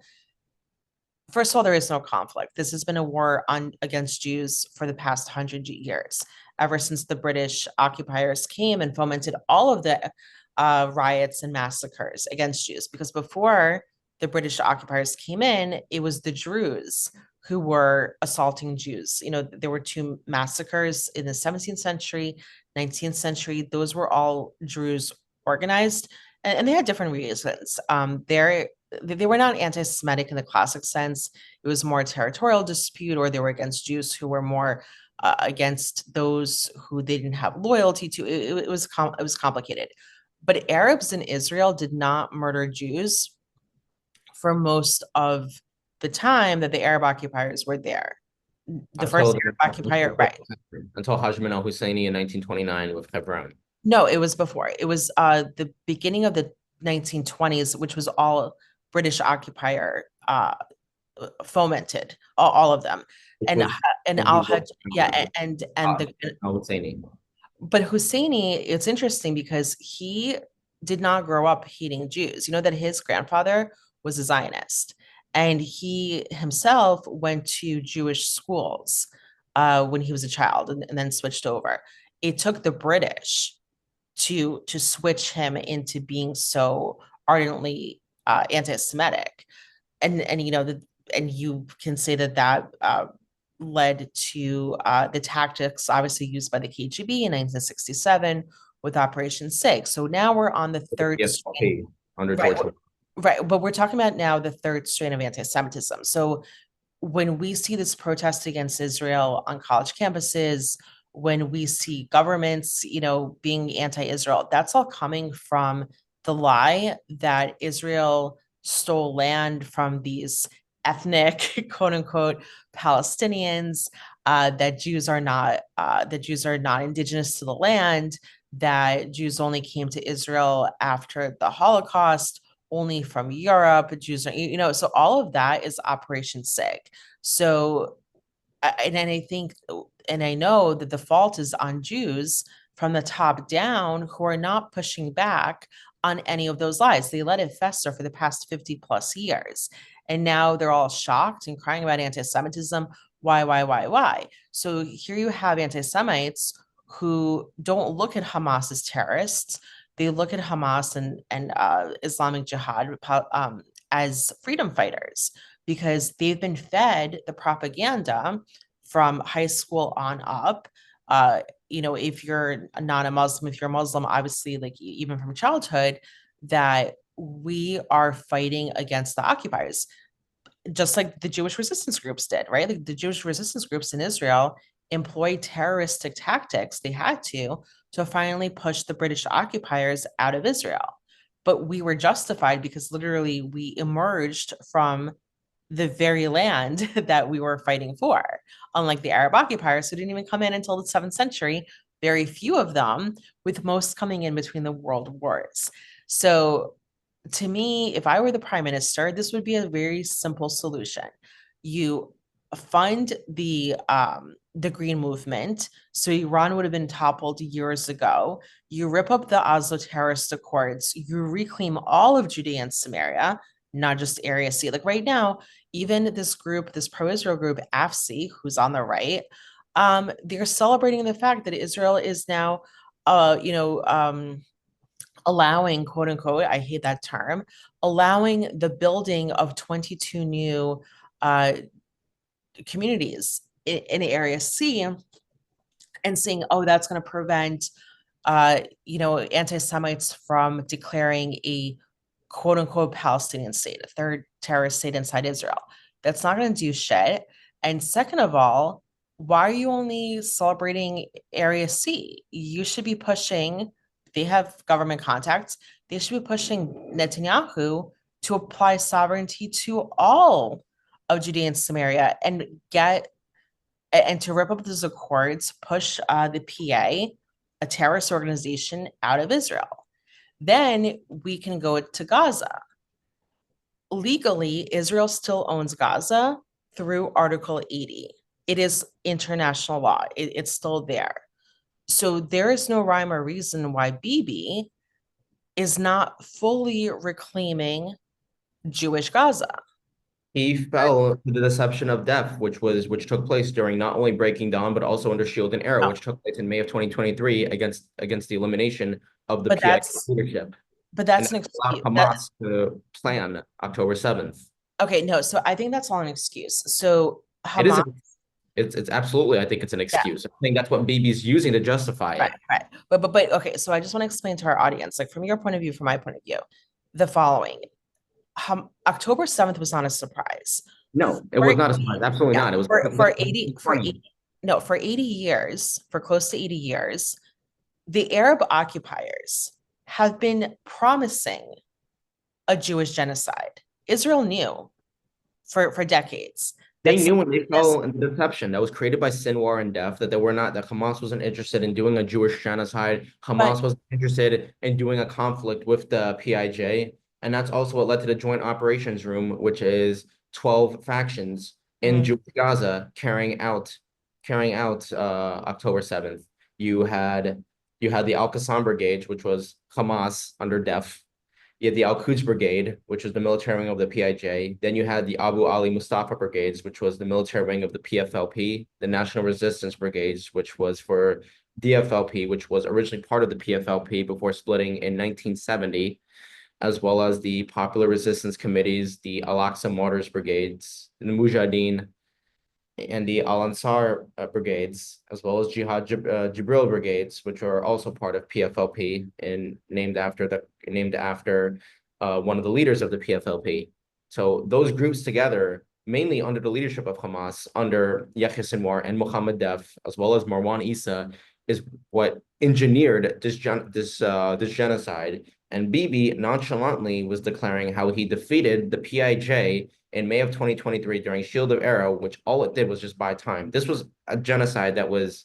first of all, there is no conflict. This has been a war against Jews for the past 100 years, ever since the British occupiers came and fomented all of the riots and massacres against Jews. Because before the British occupiers came in, it was the Druze who were assaulting Jews. You know, there were two massacres in the 17th century, 19th century. Those were all Druze organized, and they had different reasons. They were not anti-Semitic in the classic sense. It was more a territorial dispute, or they were against Jews who were more against those who they didn't have loyalty to. It was complicated. But Arabs in Israel did not murder Jews for most of the time that the Arab occupiers were there. The first until Arab occupier, right? until Hajj al-Husseini in 1929 with Hebron. No, it was before. It was the beginning of the 1920s, which was all British occupier fomented, all of them. Which And was and when he Al was Hajj, yeah, and the Al-Husseini. but Husseini, it's interesting because he did not grow up hating Jews. You know that his grandfather was a Zionist, and he himself went to Jewish schools when he was a child, and then switched over. It took the British to switch him into being so ardently anti-Semitic, and and you can say that led to the tactics obviously used by the KGB in 1967 with Operation SIG. So now we're on the third strain, Under right? George. Right, but we're talking about now the third strain of anti-Semitism. So when we see this protest against Israel on college campuses, when we see governments, being anti-Israel, that's all coming from the lie that Israel stole land from these ethnic, quote unquote, Palestinians, that Jews are not indigenous to the land, that Jews only came to Israel after the Holocaust, only from Europe. Jews are, so all of that is Operation SIG. So, and I think, and I know that the fault is on Jews from the top down who are not pushing back on any of those lies. They let it fester for the past 50 plus years. And now they're all shocked and crying about anti Semitism. Why? So here you have anti Semites who don't look at Hamas as terrorists. They look at Hamas and Islamic Jihad as freedom fighters because they've been fed the propaganda from high school on up. If you're not a Muslim, if you're a Muslim, obviously, like even from childhood, that we are fighting against the occupiers, just like the Jewish resistance groups did, right? Like the Jewish resistance groups in Israel employed terroristic tactics. They had to finally push the British occupiers out of Israel. But we were justified because literally we emerged from the very land that we were fighting for. Unlike the Arab occupiers who didn't even come in until the 7th century, very few of them, with most coming in between the world wars. So to me, if I were the prime minister, this would be a very simple solution. You fund the green movement, so Iran would have been toppled years ago. You rip up the Oslo terrorist accords. You reclaim all of Judea and Samaria, not just Area C. Like right now, even this group, this pro-Israel group, AFC, who's on the right, they're celebrating the fact that Israel is now, allowing, quote unquote, I hate that term, allowing the building of 22 new uh, communities in Area C, and saying, oh, that's going to prevent, anti-Semites from declaring a quote unquote Palestinian state, a third terrorist state inside Israel. That's not going to do shit. And second of all, why are you only celebrating Area C? You should be pushing, they have government contacts, they should be pushing Netanyahu to apply sovereignty to all of Judea and Samaria and to rip up those accords, push the PA, a terrorist organization, out of Israel. Then we can go to Gaza. Legally, Israel still owns Gaza through Article 80. It is international law. It's still there. So there is no rhyme or reason why Bibi is not fully reclaiming Jewish Gaza. He fell to the deception of death, which took place during not only Breaking Dawn, but also under Shield and Arrow, which took place in May of 2023 against the elimination of the PA leadership. But that's and an excuse. Hamas to plan October 7th. Okay, no, so I think that's all an excuse. So Hamas, it's absolutely, I think it's an excuse. I think that's what Bibi's using to justify it. Right. But okay, so I just want to explain to our audience, like from your point of view, from my point of view, the following. October 7th was not a surprise. No, it was not a surprise. Absolutely not. It was for 80 years, for close to 80 years, the Arab occupiers have been promising a Jewish genocide. Israel knew for decades They That's knew when they fell into the deception that was created by Sinwar and Def that Hamas wasn't interested in doing a Jewish genocide. but Hamas was interested in doing a conflict with the PIJ. And that's also what led to the Joint Operations Room, which is 12 factions in mm, Jewish Gaza carrying out October 7th. You had you had the Al-Qassam Brigade, which was Hamas under Def. You had the Al-Quds Brigade, which was the military wing of the PIJ. Then you had the Abu Ali Mustafa Brigades, which was the military wing of the PFLP, the National Resistance Brigades, which was for DFLP, which was originally part of the PFLP before splitting in 1970, as well as the Popular Resistance Committees, the Al-Aqsa Martyrs Brigades, the Mujahideen, and the Al Ansar brigades, as well as Jibril brigades, which are also part of PFLP and named after one of the leaders of the PFLP. So those groups together, mainly under the leadership of Hamas, under Yahya Sinwar and Mohammed Def, as well as Marwan Issa, is what engineered this genocide. And Bibi nonchalantly was declaring how he defeated the PIJ in May of 2023 during Shield of Arrow, which all it did was just buy time. This was a genocide that was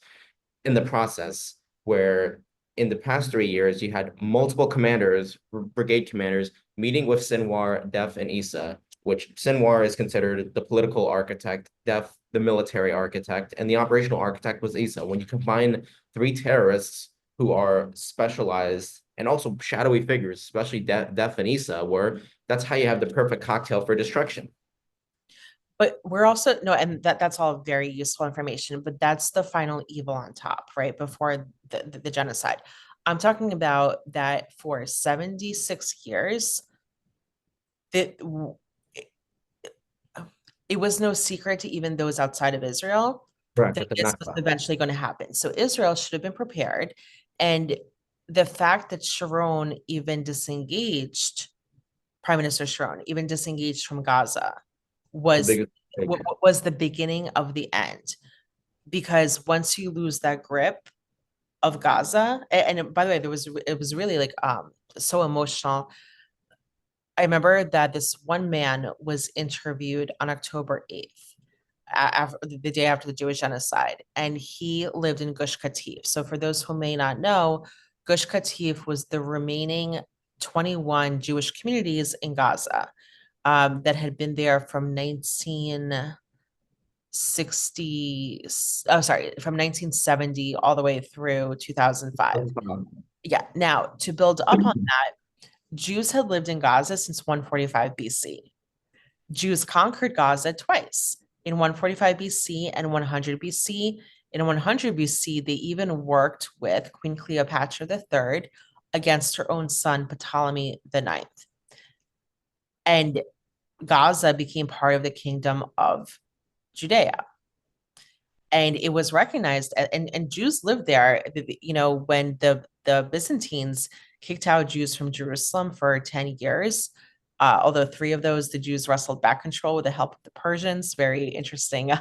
in the process where in the past 3 years, you had multiple commanders, brigade commanders, meeting with Sinwar, Def, and Issa, which Sinwar is considered the political architect, Def, the military architect, and the operational architect was Issa. When you combine three terrorists who are specialized and also shadowy figures, especially Def and Issa, where that's how you have the perfect cocktail for destruction. but we're also no, and that's all very useful information, but that's the final evil on top, right? Before the genocide. I'm talking about that for 76 years, that it was no secret to even those outside of Israel Correct, that with the this was Nakba. eventually going to happen. So Israel should have been prepared. And the fact that Sharon even disengaged, Prime Minister Sharon even disengaged from Gaza The was biggest mistake. was the beginning of the end. Because once you lose that grip of Gaza, and by the way, it was really like so emotional. I remember that this one man was interviewed on October 8th, after the day after the Jewish genocide, and he lived in Gush Katif. So for those who may not know, Gush Katif was the remaining 21 Jewish communities in Gaza that had been there from 1960, oh, sorry, from 1970 all the way through 2005. Yeah. Now, to build up on that, Jews had lived in Gaza since 145 BC. Jews conquered Gaza twice, in 145 BC and 100 BC. In 100 BC, they even worked with Queen Cleopatra III against her own son, Ptolemy IX. And Gaza became part of the kingdom of Judea. And it was recognized, and Jews lived there, when the Byzantines kicked out Jews from Jerusalem for 10 years. Although 3 of those, the Jews wrestled back control with the help of the Persians. Very interesting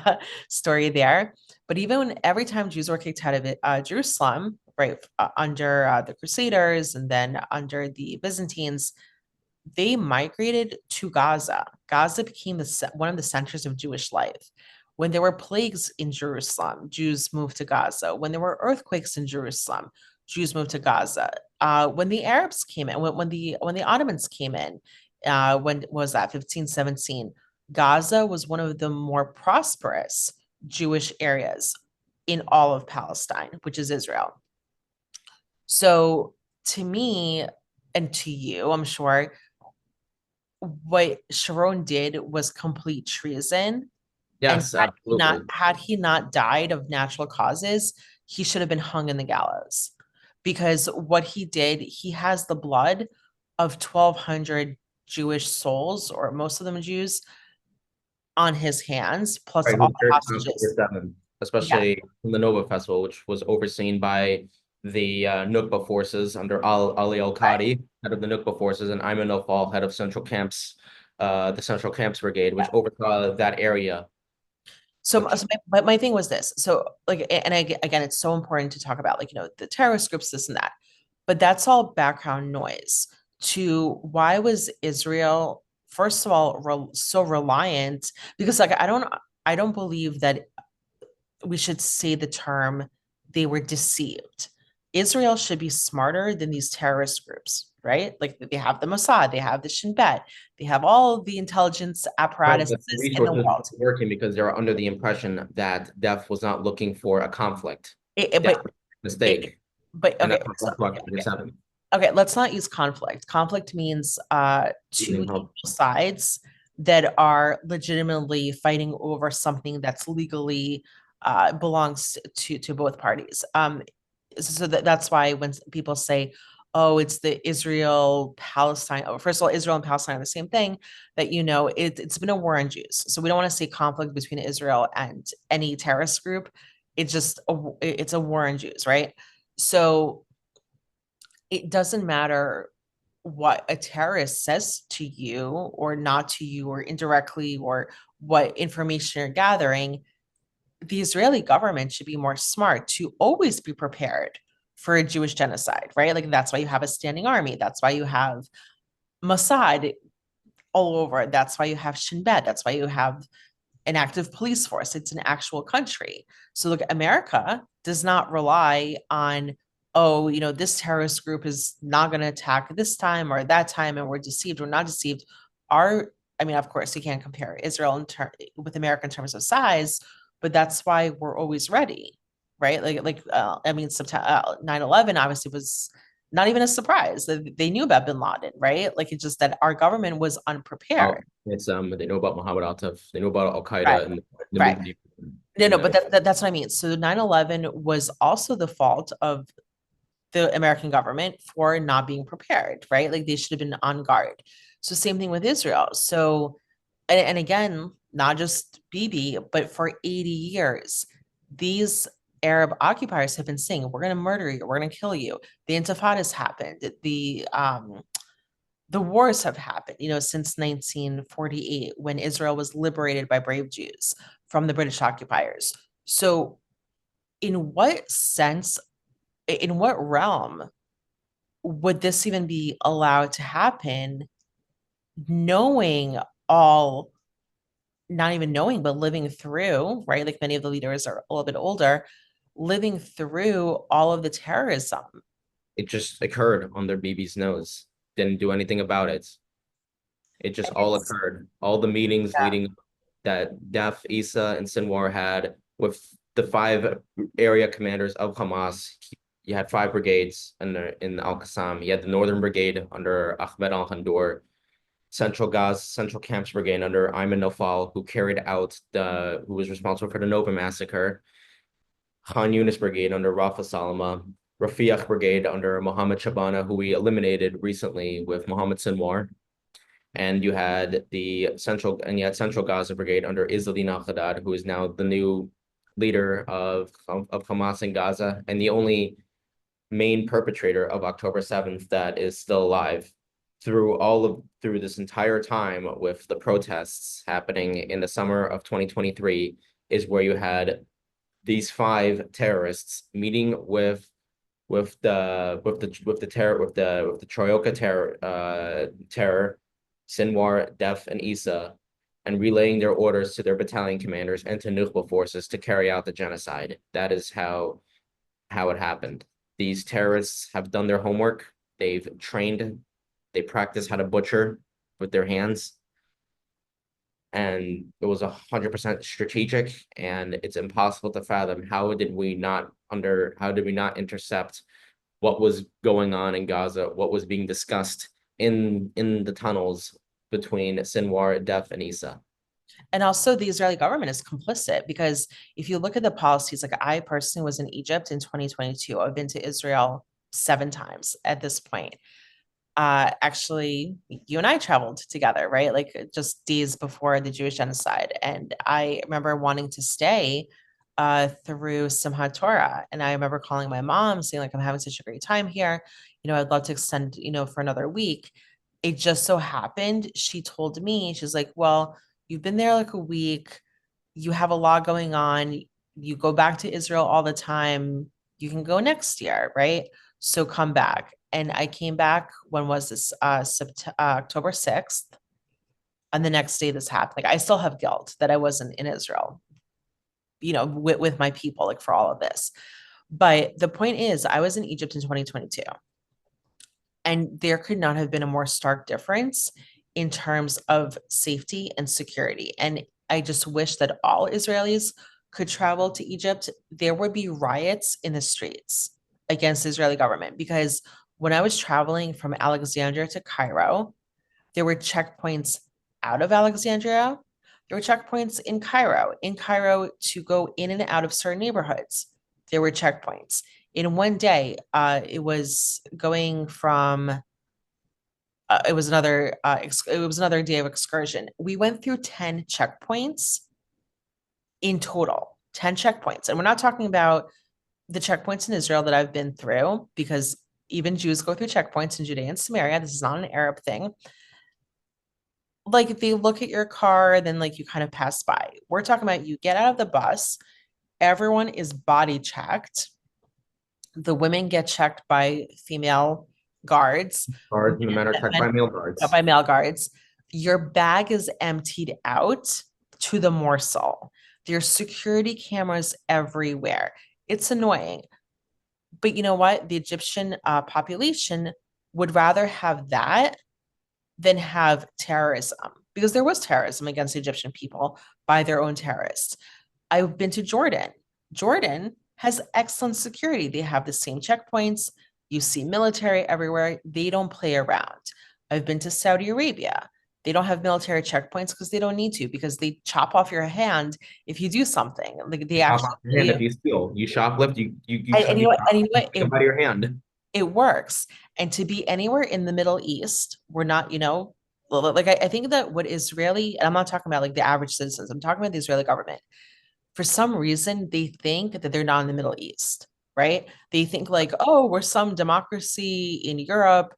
story there. But even every time Jews were kicked out of Jerusalem, right, under the Crusaders and then under the Byzantines, they migrated to Gaza. Gaza became one of the centers of Jewish life. When there were plagues in Jerusalem, Jews moved to Gaza. When there were earthquakes in Jerusalem, Jews moved to Gaza. When the Arabs came in, when the Ottomans came in, when was that 1517? Gaza was one of the more prosperous Jewish areas in all of Palestine, which is Israel. So to me and to you, I'm sure, what Sharon did was complete treason. And Yes, absolutely. had he not died of natural causes, he should have been hung in the gallows. Because what he did, he has the blood of 1,200 Jewish souls, or most of them Jews, on his hands, plus Right, all who the perished on October hostages. 7th, Yeah. especially in the Nova Festival, which was overseen by the Nukba forces under Ali Right. Al-Qadi, head of the Nukba forces, and Ayman al-Fal, head of Central Camps, the Central Camps Brigade, which oversaw that area, So, which my thing was this. So, like, and again, it's so important to talk about, like, the terrorist groups, this and that. But that's all background noise to why was Israel, first of all, so reliant? Because, like, I don't. I don't believe that we should say the term they were deceived. Israel should be smarter than these terrorist groups, right? Like they have the Mossad, they have the Shin Bet, they have all of the intelligence Right, apparatuses but the in the resources world. weren't working because they were under the impression that Def was not looking for a conflict. It, it- That but was a mistake, but and okay, that's so, what October okay, 7th. okay, let's not use conflict. Conflict means two equal Help. sides that are legitimately fighting over something that's legally belongs to both parties. So that's why when people say, oh, it's the Israel Palestine, oh, first of all, Israel and Palestine are the same thing, that it's been a war on Jews. So we don't want to say conflict between Israel and any terrorist group. It's a war on Jews, right? So it doesn't matter what a terrorist says to you or not to you or indirectly or what information you're gathering. The Israeli government should be more smart to always be prepared for a Jewish genocide, right? Like that's why you have a standing army. That's why you have Mossad all over. That's why you have Shin Bet. That's why you have an active police force. It's an actual country. So look, America does not rely on, oh, this terrorist group is not going to attack this time or that time, and we're deceived. We're not deceived. I mean, of course, you can't compare Israel with America in terms of size, but that's why we're always ready, right? I mean, September 9/11 obviously was not even a surprise. They knew about bin Laden, right? Like it's just that our government was Oh, unprepared. it's they know about Muhammad Al-Taf, they know about Right. Al-Qaeda and the Right. Middle East. No, And but that's what I mean. So 9/11 was also the fault of the American government for not being prepared, right? Like they should have been on guard. So same thing with Israel. So, and again, not just Bibi, but for 80 years, these Arab occupiers have been saying, we're going to murder you, we're going to kill you. The intifadas happened. The wars have happened, since 1948 when Israel was liberated by brave Jews from the British occupiers. So, in what sense, in what realm would this even be allowed to happen, knowing all, not even knowing, but living through, right? Like many of the leaders are a little bit older, living through all of the terrorism. it just occurred on their baby's nose. Didn't do anything about it. It just all It's, occurred. All the meetings yeah. leading that Daf, Isa, and Sinwar had with the 5 area commanders of Hamas. You had 5 brigades in Al-Qassam. You had the Northern Brigade under Ahmed al-Handour, Central Camps Brigade under Ayman Nofal, who was responsible for the Nova massacre. Khan Yunis Brigade under Rafa Salama, Rafiq Brigade under Mohammed Shabana, who we eliminated recently with Mohammed Sinwar. And you had Central Gaza Brigade under Izzadin al-Haddad, who is now the new leader of Hamas in Gaza and the only main perpetrator of October 7th that is still alive. Through this entire time with the protests happening in the summer of 2023 is where you had these 5 terrorists meeting with the Troika terror, Sinwar, Def, and Isa, and relaying their orders to their battalion commanders and to Nukhba forces to carry out the genocide. That is how it happened. These terrorists have done their homework. They've trained, they practice how to butcher with their hands. And it was 100% strategic, and it's impossible to fathom how did we not intercept what was going on in Gaza, what was being discussed in the tunnels between Sinwar, Def, and Isa. And also, the Israeli government is complicit because if you look at the policies, like I personally was in Egypt in 2022, I've been to Israel 7 times at this point. Actually, you and I traveled together, right? Like just days before the Jewish genocide. And I remember wanting to stay through Simchat Torah. And I remember calling my mom saying, like, I'm having such a great time here. I'd love to extend, for another week. It just so happened, she told me, she's like, well, you've been there like a week. You have a lot going on. You go back to Israel all the time. You can go next year, right? So come back. And I came back, when was this? October 6th. on the next day this happened. Like I still have guilt that I wasn't in Israel, with my people, like for all of this. But the point is, I was in Egypt in 2022, and there could not have been a more stark difference in terms of safety and security. And I just wish that all Israelis could travel to Egypt. There would be riots in the streets against the Israeli government because when I was traveling from Alexandria to Cairo, there were checkpoints out of Alexandria. There were checkpoints in Cairo. In Cairo, to go in and out of certain neighborhoods, there were checkpoints. In one day, it was going from. It was another day of excursion. We went through 10 checkpoints in total. 10 checkpoints, and we're not talking about the checkpoints in Israel that I've been through, because even Jews go through checkpoints in Judea and Samaria. This is not an Arab thing. Like if they look at your car, then like you kind of pass by. We're talking about you get out of the bus, everyone is body checked. The women get checked by female guards. Guards, the men are checked by male guards. By male guards. Your bag is emptied out to the morsel. There's security cameras everywhere. It's annoying. But you know what? The Egyptian population would rather have that than have terrorism, because there was terrorism against the Egyptian people by their own terrorists. I've been to Jordan. Jordan has excellent security. They have the same checkpoints. You see military everywhere. They don't play around. I've been to Saudi Arabia. They don't have military checkpoints because they don't need to, because they chop off your hand if you do something. Like they Chop actually off your hand if you steal, you shoplift, you and you know what, take out of your hand. It works. And to be anywhere in the Middle East, we're not, like I think that what Israeli, and I'm not talking about like the average citizens, I'm talking about the Israeli government. For some reason, they think that they're not in the Middle East, right? They think like, oh, we're some democracy in Europe.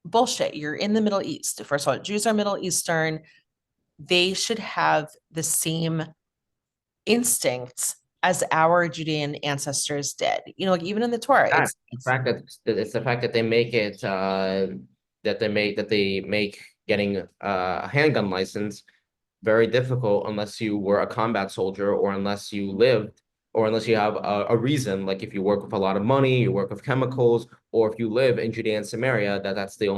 Bullshit. You're in the Middle East. First of all, Jews are Middle Eastern. They should have the same instincts as our Judean ancestors did. Like even in the Torah, It's the fact that they make it that they make getting a handgun license very difficult unless you were a combat soldier, or unless you lived, or unless you have a reason, like if you work with a lot of money, you work with chemicals, or if you live in Judea and Samaria, those are the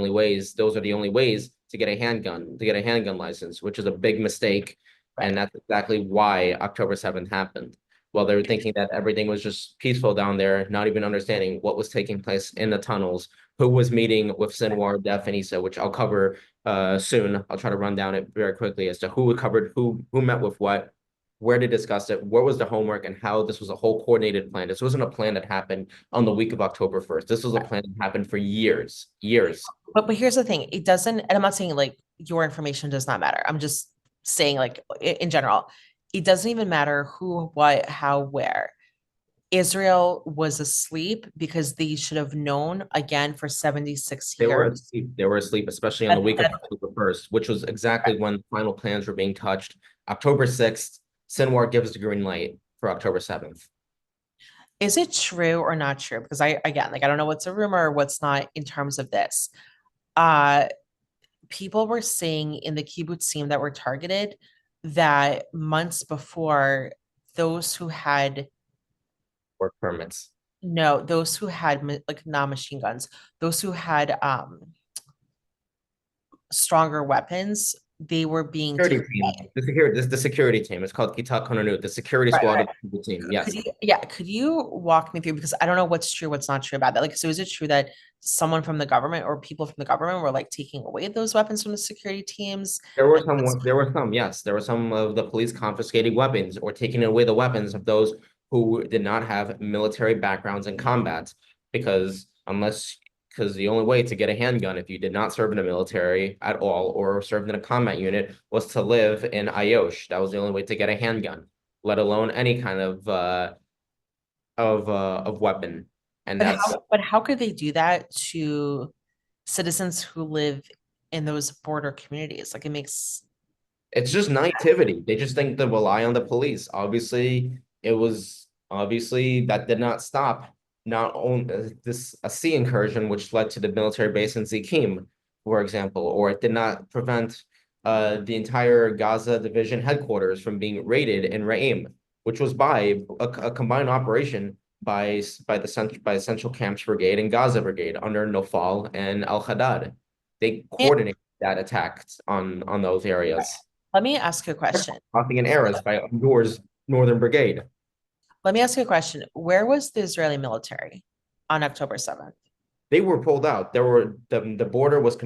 only ways to get a handgun license, which is a big mistake. Right. And that's exactly why October 7th happened. Well, they were thinking that everything was just peaceful down there, not even understanding what was taking place in the tunnels, who was meeting with Sinwar, Def, and Issa, which I'll cover soon. I'll try to run down it very quickly as to who met with what, where to discuss it, what was the homework, and how this was a whole coordinated plan. This wasn't a plan that happened on the week of October 1st. This was a plan that happened for years. But here's the thing. It doesn't, and I'm not saying like your information does not matter. I'm just saying like in general, it doesn't even matter who, what, how, where. Israel was asleep because they should have known again for 76 years. They were asleep, especially on the week of October 1st, which was exactly when final plans were being touched. October 6th, Sinwar gives the green light for October 7th. Is it true or not true? Because I don't know what's a rumor or what's not in terms of this. People were saying in the kibbutzim that were targeted that months before, those who had work permits. No, those who had like non-machine guns, those who had stronger weapons, they were being the security team. It's called Kitat Konanut, the security squad of the team. Yes. Could you walk me through, because I don't know what's true, what's not true about that. Like, so is it true that someone from the government or people from the government were like taking away those weapons from the security teams? There were some, yes. There were some of the police confiscating weapons or taking away the weapons of those who did not have military backgrounds in combat, because the only way to get a handgun, if you did not serve in the military at all or served in a combat unit, was to live in Ayosh. That was the only way to get a handgun, let alone any kind of weapon. And but how could they do that to citizens who live in those border communities? Like it's just naivety. They just think to rely on the police. Obviously, that did not stop not only a sea incursion, which led to the military base in Zikim, for example, or it did not prevent the entire Gaza division headquarters from being raided in Ra'im, which was by a combined operation by Central Camps Brigade and Gaza Brigade under Nofal and Al Haddad. They And coordinated that attack on those areas. let me ask you a question. Crossing in Erez by Yours Northern Brigade. Let me ask you a question. Where was the Israeli military on October 7th? They were pulled out. The border was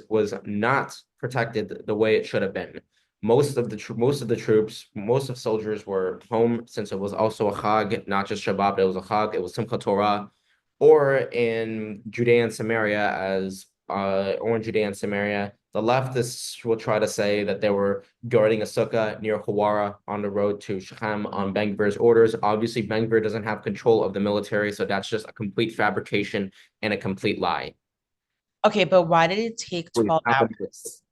was not protected the way it should have been. Most of the troops, most of soldiers were home since it was also a Chag, not just Shabbat, it was a Chag, it was Simchat Torah, or in Judea and Samaria the leftists will try to say that they were guarding a sukkah near Hawara on the road to Shechem on Ben Gvir's orders. Obviously, Ben Gvir doesn't have control of the military, so that's just a complete fabrication and a complete lie. Okay, but why did it take What 12 happened hours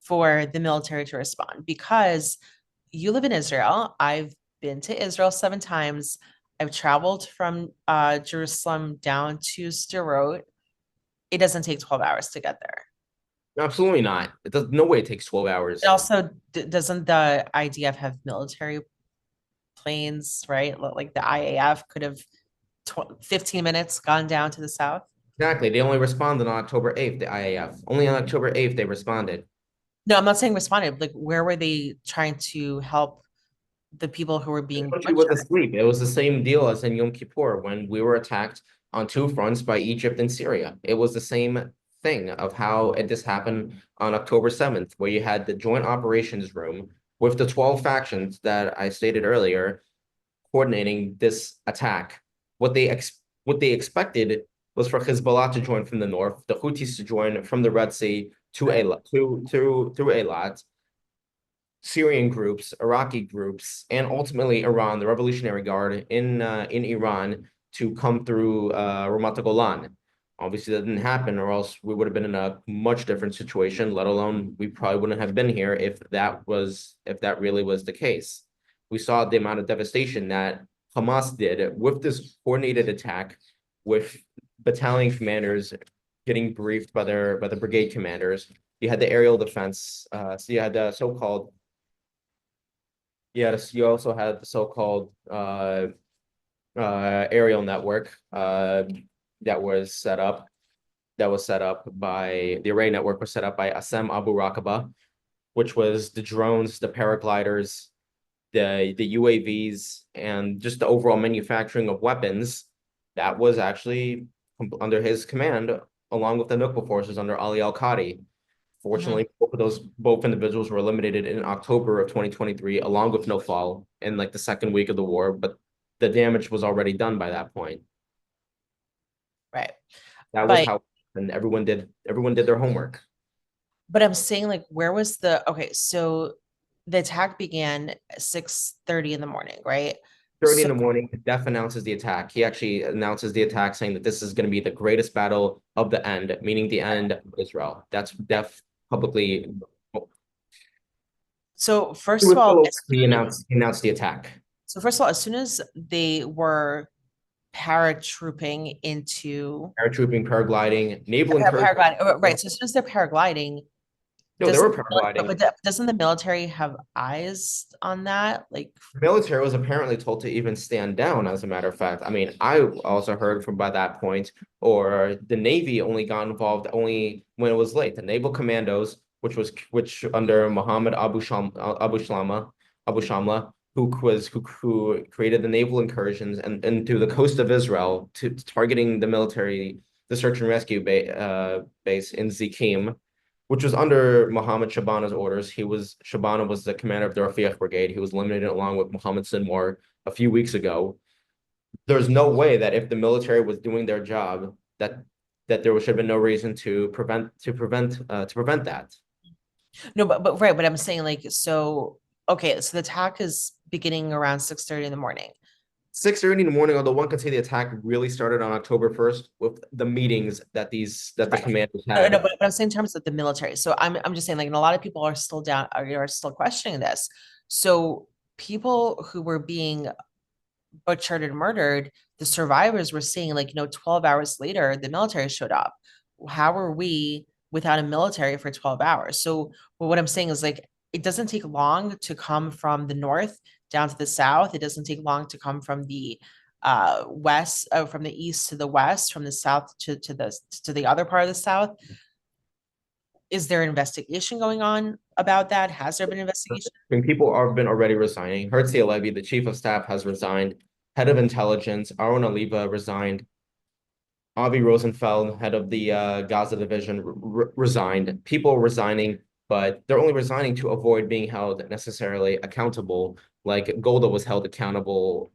for the military to respond? Because you live in Israel. I've been to Israel 7 times. I've traveled from Jerusalem down to Sderot. It doesn't take 12 hours to get there. Absolutely not. It does no way it takes 12 hours. It also doesn't the IDF have military planes, right? Like the IAF could have 15 minutes gone down to the south. Exactly. They only responded on October 8th, the IAF. Only on October 8th they responded. No, I'm not saying responded. Like, where were they trying to help the people who were being The country was butchered? asleep. It was the same deal as in Yom Kippur when we were attacked on two fronts by Egypt and Syria. It was the same thing of how this happened on October 7th, where you had the joint operations room with the 12 factions that I stated earlier coordinating this attack. What they expected was for Hezbollah to join from the north, the Houthis to join from the Red Sea to Eilat, through Eilat, Syrian groups, Iraqi groups, and ultimately Iran, the Revolutionary Guard in Iran, to come through Ramat Golan. Obviously, that didn't happen, or else we would have been in a much different situation. Let alone we probably wouldn't have been here if that really was the case. We saw the amount of devastation that Hamas did with this coordinated attack, with battalion commanders getting briefed by the brigade commanders. You had the aerial defense. So you had the so-called. Yes, you also had the so-called aerial network that was set up. That was set up by the array network was set up by Assem Abu Raqaba, which was the drones, the paragliders, the UAVs, and just the overall manufacturing of weapons. That was actually under his command, along with the Nukba forces under Ali al-Qadi. Fortunately, both individuals were eliminated in October of 2023, along with Nofal in like the second week of the war, but the damage was already done by that point. Right. That was how, and everyone did their homework. But I'm saying, like, where was okay, so the attack began at 6:30 in the morning, right? 30 in the morning, Def announces the attack. He actually announces the attack, saying that this is going to be the greatest battle of the end, meaning the end of Israel. That's Def publicly. So first of all, he announced the attack. So first of all, as soon as they were paratrooping, paragliding, naval paragliding, right? So as soon as they're paragliding, no, they were paragliding. But doesn't the military have eyes on that? Like, the military was apparently told to even stand down, as a matter of fact. I mean, I also heard from by that point, or the Navy only got involved only when it was late. The naval commandos, which under Mohammed Abu Shamla, who created the naval incursions and into the coast of Israel to targeting the military, the search and rescue base in Zikim, which was under Mohammed Shabana's orders. Shabana was the commander of the Rafiq Brigade. He was eliminated along with Mohammed Sinwar a few weeks ago. There's no way that if the military was doing their job, that there should have been no reason to prevent that. No, but right, but I'm saying, like, so okay, so the attack is beginning around 6:30 in the morning. 6:30 in the morning, although one could say the attack really started on October 1st with the meetings that the commanders had. No, but I'm saying in terms of the military. So I'm just saying, like, and a lot of people are still still questioning this. So people who were being butchered and murdered, the survivors were saying, like, 12 hours later, the military showed up. How are we without a military for 12 hours. So what I'm saying is like it doesn't take long to come from the north down to the south. It doesn't take long to come from the west, from the east to the west, from the south to the other part of the south. Is there an investigation going on about that? Has there been investigation? When people have been already resigning, Herzi Halevi, the chief of staff, has resigned. Head of intelligence, Aaron Aliva, resigned. Avi Rosenfeld, head of the Gaza division, resigned. People resigning, but they're only resigning to avoid being held necessarily accountable. Like Golda was held accountable,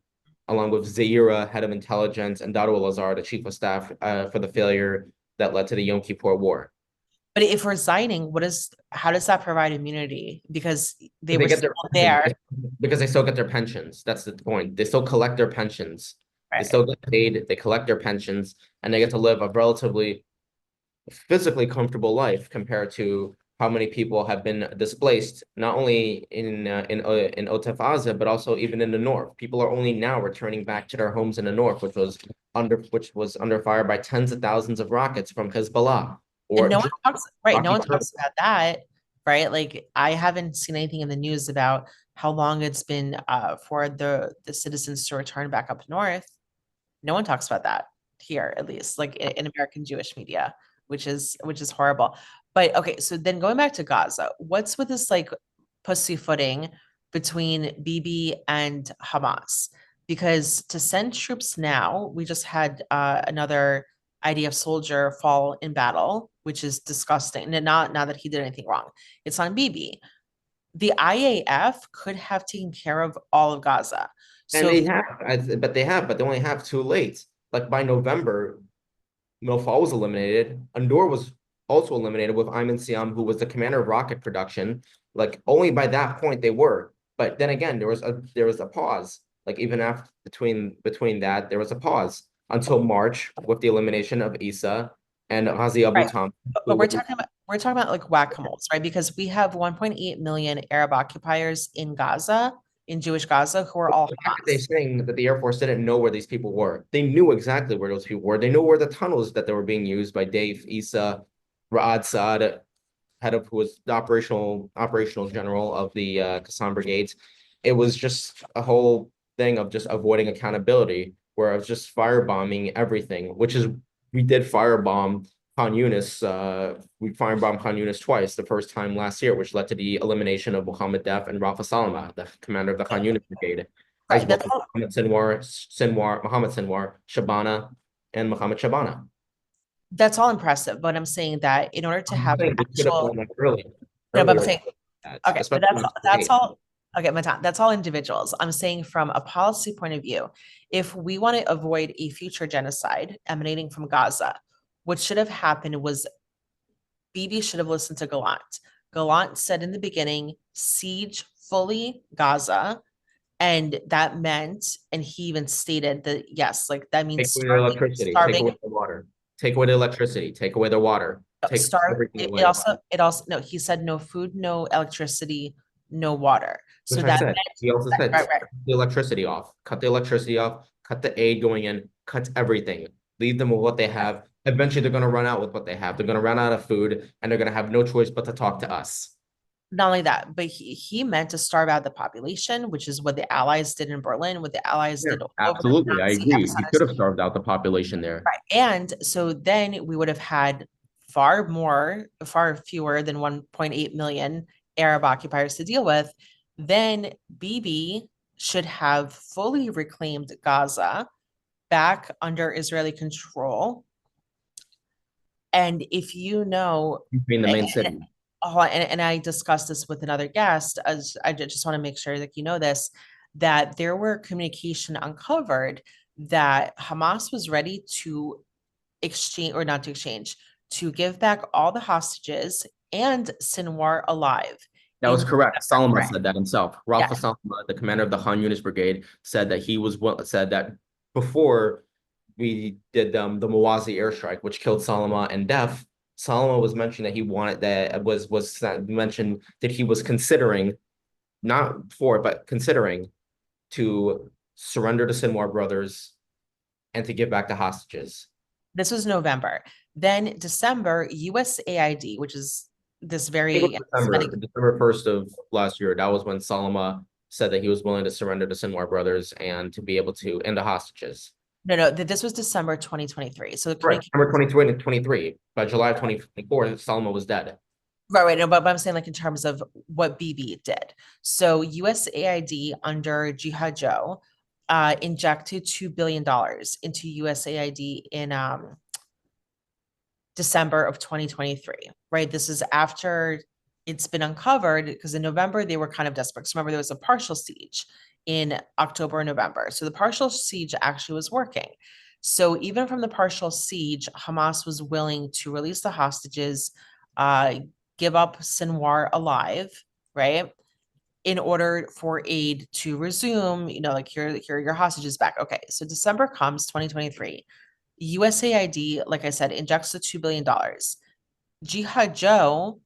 along with Zaira, head of intelligence, and Dado Lazar, the chief of staff, for the failure that led to the Yom Kippur War. But if resigning, how does that provide immunity? Because they were get still their there. because they still get their pensions. That's the point. They still collect their pensions. They Right. still get paid. They collect their pensions, and they get to live a relatively physically comfortable life compared to how many people have been displaced, not only in Otef Aza, but also even in the north. People are only now returning back to their homes in the north, which was under fire by tens of thousands of rockets from Hezbollah. And Or no one talks, right? No Rocky one talks about that, right? Like I haven't seen anything in the news about how long it's been for the citizens to return back up north. No one talks about that here, at least, like in American Jewish media, which is horrible. But okay, so then going back to Gaza, what's with this like pussyfooting between Bibi and Hamas? Because to send troops now, we just had another IDF soldier fall in battle, which is disgusting. And not that he did anything wrong. It's on Bibi. The IAF could have taken care of all of Gaza. And So they have, but they only have too late. Like by November, Milfal was eliminated. Andor was also eliminated with Ayman Siam, who was the commander of rocket production. Like only by that point they were. But then again, there was a pause. Like even after between that, there was a pause until March with the elimination of Isa and Ghazi Abu right. Tam. But we're talking about like whack-a-moles, right? Because we have 1.8 million Arab occupiers in Gaza, in Jewish Gaza, who are all They're Hamas. saying that the Air Force didn't know where these people were. They knew exactly where those people were. They knew where the tunnels that they were being used by Dave Issa, Ra'ad Saad, head of who was the operational general of the Qassam brigades. It was just a whole thing of just avoiding accountability, where I was just firebombing everything, which is we did firebomb Khan Yunis. We firebombed Khan Yunis twice. The first time last year, which led to the elimination of Mohammed Def and Rafa Salama, the commander of the Khan Yunis brigade, as Right. well That's as all. Mohammed Sinwar, Shabana, and Mohammed Shabana. That's all impressive. But I'm saying that in order to I'm have saying we could have actual, done that earlier. no, but I'm Earlier, saying, okay, but especially when it's that's late. all. Okay, Matan, that's all individuals. I'm saying from a policy point of view, if we want to avoid a future genocide emanating from Gaza, what should have happened was Bibi should have listened to Gallant. Gallant said in the beginning, siege fully Gaza. And that meant, and he even stated that, yes, like that means Take away their electricity, take starving, away the water, take away the electricity, take away the water, take everything it away. also, no, he said no food, no electricity, no water. So Which I that said. meant, He also said, right, right. cut the electricity off, cut the aid going in, cut everything. Leave them with what they have. Eventually, they're going to run out with what they have. They're going to run out of food, and they're going to have no choice but to talk to us. Not only that, but he meant to starve out the population, which is what the Allies did in Berlin, what the Allies did over the Absolutely, I Nazi agree. He could epicenters. have starved out the population there. Right. And so then we would have had far fewer than 1.8 million Arab occupiers to deal with. Then Bibi should have fully reclaimed Gaza back under Israeli control. And if you know, Between the main city. and I discussed this with another guest, as I just want to make sure that you know this, that there were communication uncovered that Hamas was ready to exchange, or not to exchange, to give back all the hostages and Sinwar alive. That was correct. Salama Right. said that himself. Yeah. Rafa Salama, the commander of the Khan Yunis brigade, said that said that before we did the Mawazi airstrike, which killed Salama and Def. Salama was mentioning that he wanted that was mentioned that he was considering, not for, but considering to surrender the Sinwar brothers and to give back the hostages. This was November. Then December, USAID, which is this very December 1st of last year. That was when Salama said that he was willing to surrender to Sinwar brothers and to be able to end the hostages. No, this was December 2023. So Right, December 2023. By July 2024, Salama was dead. Right. No, but I'm saying like in terms of what Bibi did. So USAID under Jihad Joe injected $2 billion into USAID in December of 2023, right? This is after it's been uncovered because in November they were kind of desperate. So remember, there was a partial siege in October and November. So the partial siege actually was working. So even from the partial siege, Hamas was willing to release the hostages, give up Sinwar alive, right? In order for aid to resume, like here are your hostages back. Okay, so December comes 2023. USAID, like I said, injects the $2 billion. Jihad Joe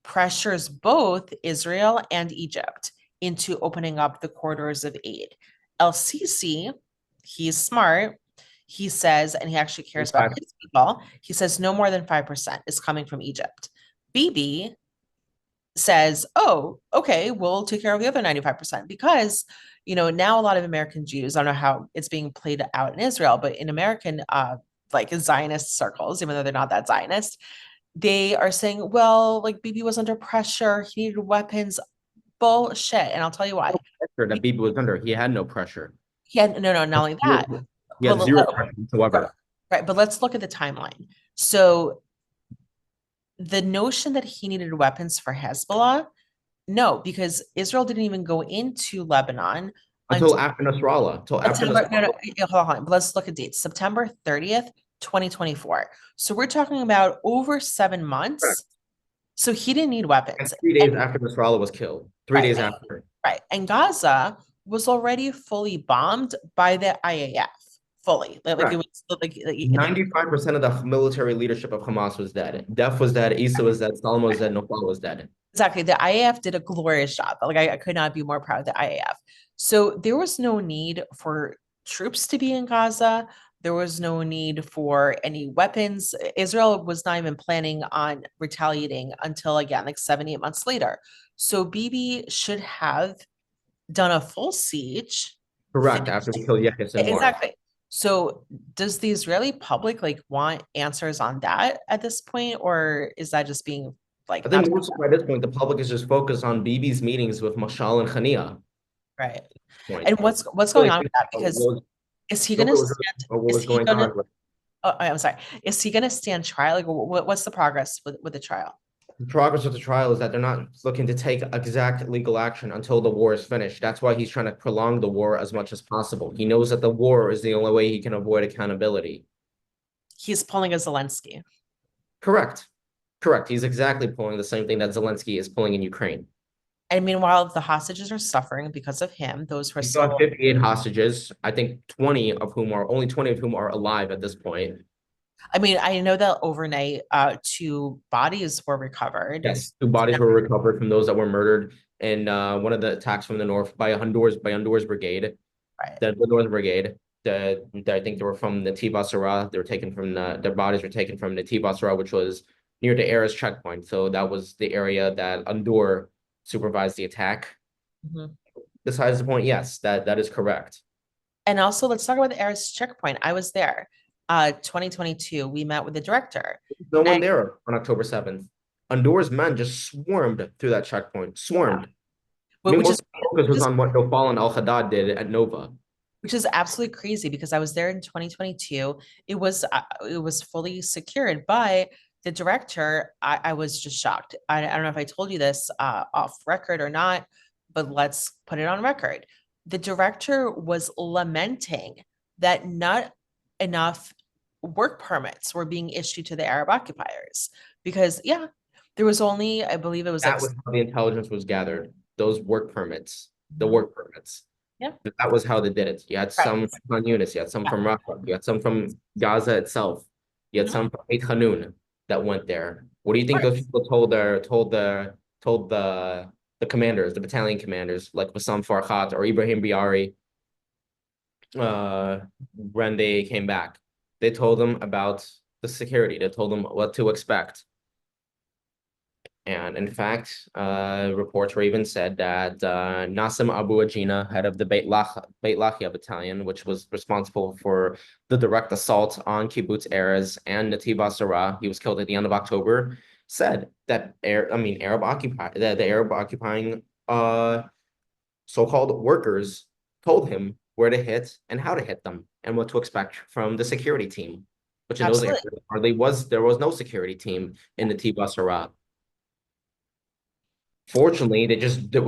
pressures both Israel and Egypt into opening up the corridors of aid. El-Sisi, he's smart. He says, and he actually cares about his people, he says no more than 5% is coming from Egypt. Bibi says, oh, okay, we'll take care of the other 95% because, now a lot of American Jews, I don't know how it's being played out in Israel, but in American, like Zionist circles, even though they're not that Zionist, they are saying, well, like Bibi was under pressure, he needed weapons. Bullshit. And I'll tell you why. Pressure that Bibi was under. He had no pressure. No, not only that. He had zero pressure whatsoever. Right, but let's look at the timeline. So the notion that he needed weapons for Hezbollah, no, because Israel didn't even go into Lebanon until after Nasrallah. Hold on. Let's look at dates. September 30th, 2024. So we're talking about over 7 months. Right. So he didn't need weapons. And 3 days after Nasrallah was killed. 3 days after. Right. And Gaza was already fully bombed by the IAF. Fully. Like it was like 95% of the military leadership of Hamas was dead. Def was dead, Issa was dead, Salma was dead, Nofal was dead. Exactly. The IAF did a glorious job. Like I could not be more proud of the IAF. So there was no need for troops to be in Gaza. There was no need for any weapons. Israel was not even planning on retaliating until, again, like 7-8 months later. So Bibi should have done a full siege. Correct, after we killed Yahya Sinwar. Exactly. So does the Israeli public want answers on that at this point? Or is that just being I think by this point, the public is just focused on Bibi's meetings with Mashal and Khania. Right. And what's going on with that? Because is he going to stand? I'm sorry. Is he going to stand trial? Like, what's the progress with the trial? The progress of the trial is that they're not looking to take exact legal action until the war is finished. That's why he's trying to prolong the war as much as possible. He knows that the war is the only way he can avoid accountability. He's pulling a Zelensky. Correct. He's exactly pulling the same thing that Zelensky is pulling in Ukraine. And meanwhile, the hostages are suffering because of him. Those who are still 58 hostages. I think 20 of whom are alive at this point. I mean, I know that overnight, 2 bodies were recovered. Yes, 2 bodies were recovered from those that were murdered in one of the attacks from the north by Honduras brigade. Right. The Northern Brigade. I think they were from the Basra. They were taken from their bodies were taken from the Basra, which was near the Erez checkpoint. So that was the area that Andur supervised the attack. Mm-hmm. Besides the point, yes, that is correct. And also, let's talk about the Erez checkpoint. I was there. 2022, we met with the director. No one there on October 7th. Andor's men just swarmed through that checkpoint. Swarmed. Focus was on what Nofal and Al-Haddad did at Nova. Which is absolutely crazy because I was there in 2022. It was fully secured, but the director, I was just shocked. I don't know if I told you this off record or not, but let's put it on record. The director was lamenting that not enough work permits were being issued to the Arab occupiers because, there was only, I believe it was that was how the intelligence was gathered. Those work permits, the work permits. Yeah, that was how they did it. You had some from Yunus, you had some from Rafah, you had some from Gaza itself, you had some from Beit Hanun that went there. What do you think those people told the commanders, the battalion commanders, like Bassam Farhat or Ibrahim Biari, when they came back? They told them about the security. They told them what to expect. And in fact, reports were even said that Nassim Abu Ajina, head of the Beit Lahia battalion, which was responsible for the direct assault on Kibbutz Erez and Nativ HaSarah, he was killed at the end of October, said that the Arab occupying so-called workers told him where to hit and how to hit them and what to expect from the security team, which in those areas there was no security team in Nativ HaSarah. Fortunately, that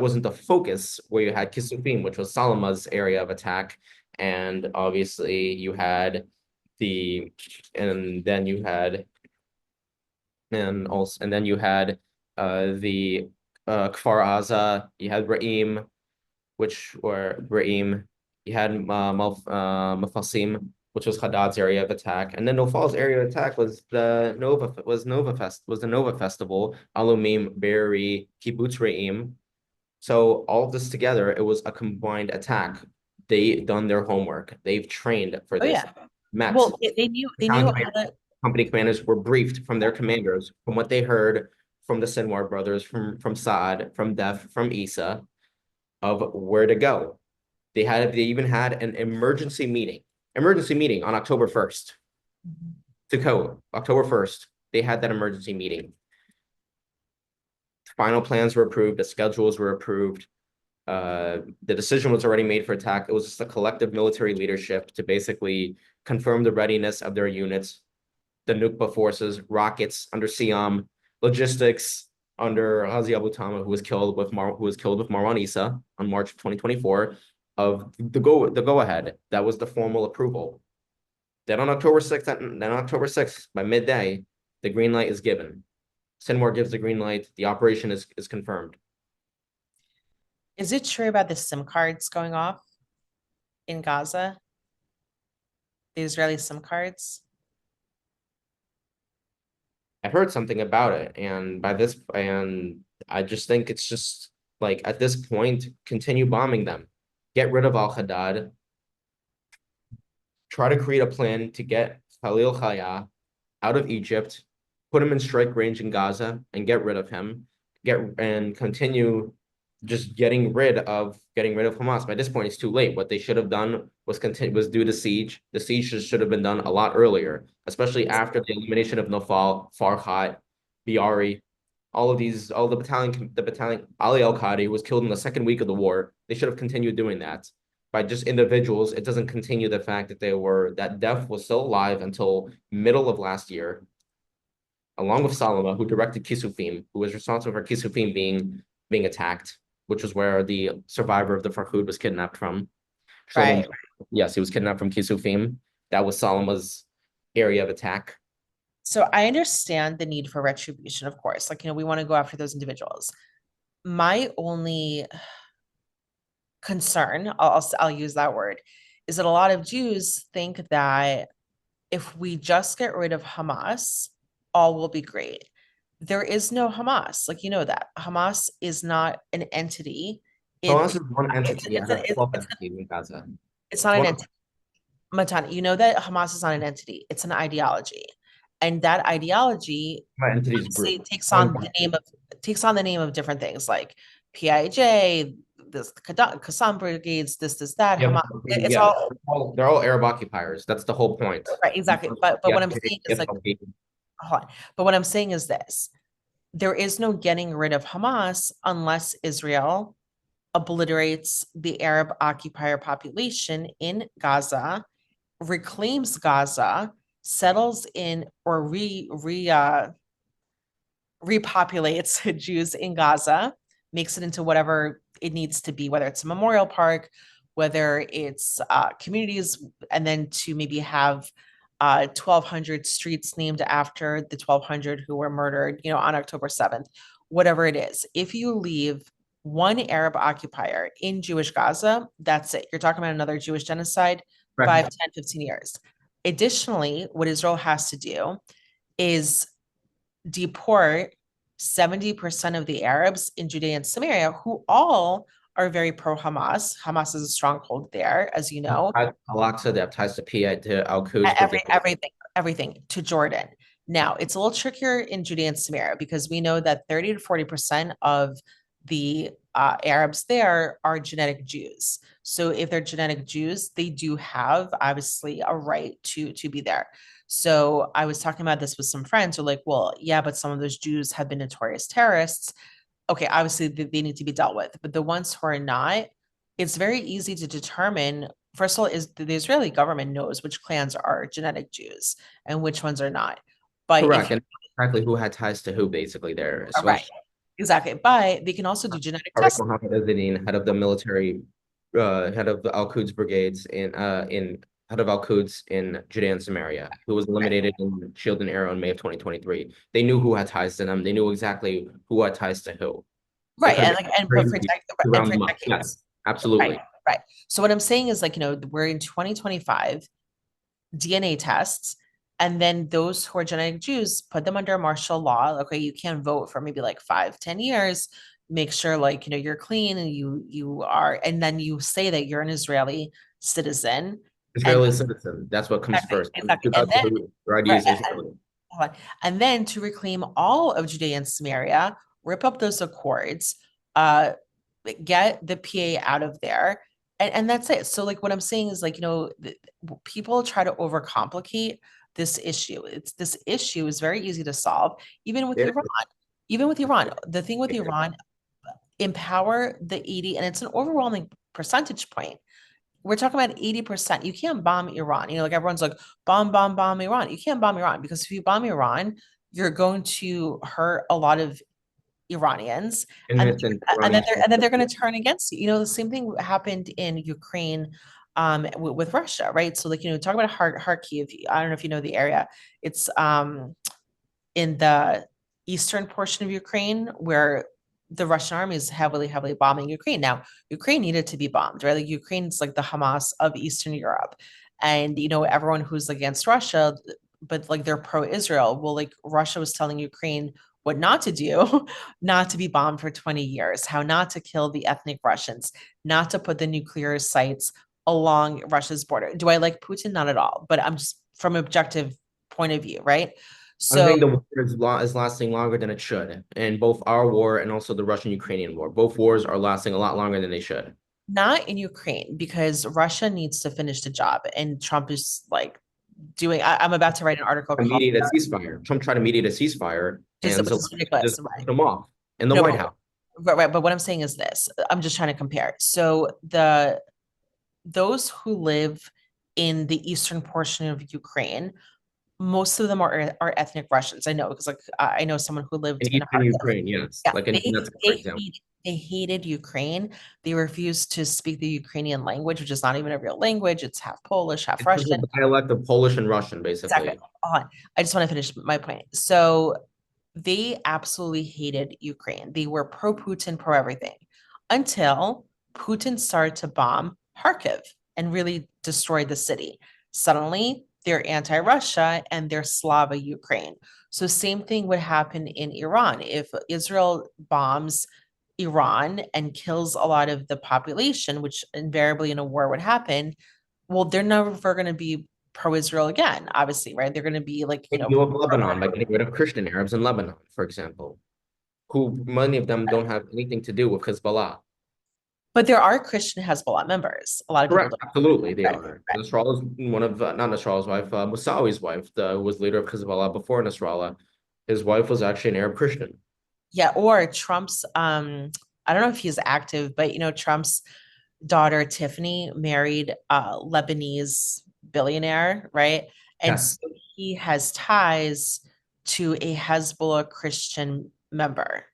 wasn't the focus where you had Kisufim, which was Salama's area of attack, and obviously you had the and then you had the Kfar Aza, you had Ra'im, you had Mafasim, which was Haddad's area of attack, and then Nofal's area of attack was the Nova Festival, Alumim, Be'eri, Kibbutz Re'im. So all of this together, it was a combined attack. They done their homework. They've trained for this. Well, they knew how to... Company commanders were briefed from their commanders from what they heard from the Sinwar brothers, from Saad, from Def, from Isa, of where to go. They even had an emergency meeting on October 1st. To go October 1st, they had that emergency meeting. Final plans were approved, the schedules were approved. The decision was already made for attack. It was just a collective military leadership to basically confirm the readiness of their units, the Nukba forces, rockets under Siam, logistics under Ghazi Abu Tama, who was killed with Marwan Issa on March of 2024, of the go ahead. That was the formal approval. Then on October 6th, by midday, the green light is given. Sinwar gives the green light. The operation is confirmed. Is it true about the SIM cards going off in Gaza? The Israeli SIM cards? I heard something about it, and I just think it's just like at this point, continue bombing them, get rid of al-Haddad, try to create a plan to get Khalil Khaya out of Egypt, put him in strike range in Gaza, and get rid of him, and continue just getting rid of Hamas. By this point, it's too late. What they should have done was do the siege. The siege should have been done a lot earlier, especially after the elimination of Nofal, Farhat, Biari, the battalion, Ali Al-Qadi was killed in the second week of the war. They should have continued doing that. By just individuals, it doesn't continue the fact that Def was still alive until middle of last year, along with Salama, who directed Kisufim, who was responsible for Kisufim being attacked, which was where the survivor of the Farhud was kidnapped from. Right. Yes, he was kidnapped from Kisufim. That was Salama's area of attack. So I understand the need for retribution, of course. We want to go after those individuals. My only concern, I'll use that word, is that a lot of Jews think that if we just get rid of Hamas, all will be great. There is no Hamas. That. Hamas is not an entity. Hamas is one entity. In Gaza. It's not an entity. Matan, you know that Hamas is not an entity. It's an ideology. And that ideology takes on the name of different things like PIJ, this Qassam brigades, this, that. Yeah, Hamas. They're all Arab occupiers. That's the whole point. Right, exactly. But what I'm saying is but what I'm saying is this: there is no getting rid of Hamas unless Israel obliterates the Arab occupier population in Gaza, reclaims Gaza, settles in or repopulates Jews in Gaza, makes it into whatever it needs to be, whether it's a memorial park, whether it's communities, and then to maybe have 1,200 streets named after the 1,200 who were murdered, on October 7th, whatever it is. If you leave one Arab occupier in Jewish Gaza, that's it. You're talking about another Jewish genocide, right. 5, 10, 15 years. Additionally, what Israel has to do is deport 70% of the Arabs in Judea and Samaria, who all are very pro-Hamas. Hamas is a stronghold there, as you know. Al-Aqsa, they have ties to PA, to Al-Quds Brigade. Everything to Jordan. Now, it's a little trickier in Judea and Samaria because we know that 30 to 40% of the Arabs there are genetic Jews. So if they're genetic Jews, they do have obviously a right to be there. So I was talking about this with some friends who are like, well, yeah, but some of those Jews have been notorious terrorists. Okay, obviously they need to be dealt with, but the ones who are not, it's very easy to determine. First of all, is the Israeli government knows which clans are genetic Jews and which ones are not. But correct, and exactly who had ties to who, basically there, right, exactly. But they can also do genetic testing. Mohammed Azadine, head of the military, head of the Al-Quds brigades in head of Al-Quds in Judea and Samaria, who was eliminated in Shield and Arrow in May of 2023. They knew who had ties to them. They knew exactly who had ties to who. Right, and for decades. Yes, absolutely. Right. So what I'm saying is, like, we're in 2025, DNA tests, and then those who are genetic Jews, put them under martial law. Okay, you can't vote for maybe like 5-10 years. Make sure, like, you're clean and you are, and then you say that you're an Israeli citizen. Israeli citizen. That's what comes first. Exactly. And then to reclaim all of Judea and Samaria, rip up those accords, get the PA out of there, and that's it. So, like, what I'm saying is, like, people try to overcomplicate this issue. This issue is very easy to solve, even with Iran. Even with Iran, the thing with Iran, empower the 80, and it's an overwhelming percentage point. We're talking about 80%. You can't bomb Iran. Like, everyone's like, bomb Iran. You can't bomb Iran, because if you bomb Iran, you're going to hurt a lot of Iranians, and then they're going to turn against you. The same thing happened in Ukraine with Russia, right? So, like, talk about Kharkiv. I don't know if you know the area. It's in the eastern portion of Ukraine, where the Russian army is heavily bombing Ukraine. Now, Ukraine needed to be bombed, right? Like, Ukraine's like the Hamas of Eastern Europe, and everyone who's against Russia, but like they're pro-Israel. Well, like, Russia was telling Ukraine what not to do, not to be bombed for 20 years, how not to kill the ethnic Russians, not to put the nuclear sites along Russia's border. Do I like Putin? Not at all, but I'm just from an objective point of view, right? So I think the war is lasting longer than it should, and both our war and also the Russian-Ukrainian war. Both wars are lasting a lot longer than they should. Not in Ukraine, because Russia needs to finish the job, and Trump is like doing. I'm about to write an article. Mediate a ceasefire. Trump tried to mediate a ceasefire, and ridiculous. Put him off in the White House. Right. But what I'm saying is this: I'm just trying to compare. So those who live in the eastern portion of Ukraine, most of them are ethnic Russians. I know, because, like, I know someone who lived in Ukraine. Yes, yeah, like they hated Ukraine. They refused to speak the Ukrainian language, which is not even a real language. It's half Polish, half Russian. The dialect of Polish and Russian, basically. Exactly. I just want to finish my point. So they absolutely hated Ukraine. They were pro-Putin, pro-everything, until Putin started to bomb Kharkiv and really destroyed the city. Suddenly, they're anti-Russia and they're Slava Ukraine. So same thing would happen in Iran. If Israel bombs Iran and kills a lot of the population, which invariably in a war would happen, well, they're never going to be pro-Israel again, obviously, right? They're going to be like, Lebanon, by getting rid of Christian Arabs in Lebanon, for example, who many of them don't have anything to do with Hezbollah. But there are Christian Hezbollah members. A lot of people don't. Absolutely, they are. Nasrallah is one of, not Nasrallah's wife, Mousawi's wife, who was leader of Hezbollah before Nasrallah. His wife was actually an Arab Christian. Yeah, or Trump's, I don't know if he's active, but Trump's daughter Tiffany married a Lebanese billionaire, right? And so he has ties to a Hezbollah Christian member.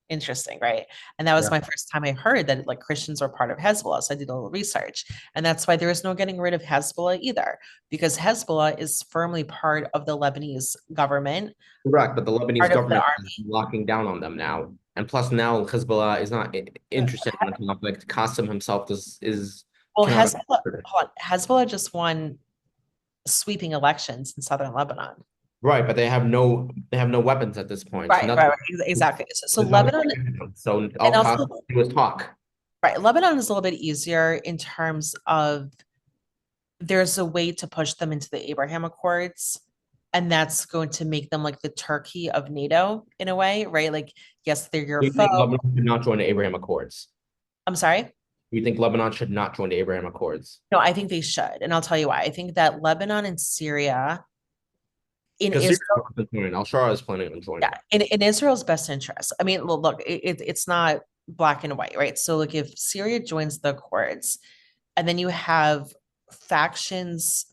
Interesting, right? And that was my first time I heard that, like, Christians are part of Hezbollah. So I did a little research, and that's why there is no getting rid of Hezbollah either, because Hezbollah is firmly part of the Lebanese government. Correct, but the Lebanese government is locking down on them now, and plus now Hezbollah is not interested in the conflict. Qasem himself is well. Hezbollah just won sweeping elections in southern Lebanon. Right, but they have no weapons at this point. Right, exactly. So Lebanon. So all it was talk. Right. Lebanon is a little bit easier in terms of there's a way to push them into the Abraham Accords, and that's going to make them like the Turkey of NATO in a way, right? Like, yes, they're your You think foe. Lebanon should not join the Abraham Accords? I'm sorry. You think Lebanon should not join the Abraham Accords? No, I think they should. And I'll tell you why. I think that Lebanon and Syria in Because Syria Israel, is joining. Al-Shara is planning on yeah, joining. in Israel's best interest. I mean, look, it's not black and white, right? So, like, if Syria joins the Accords, and then you have factions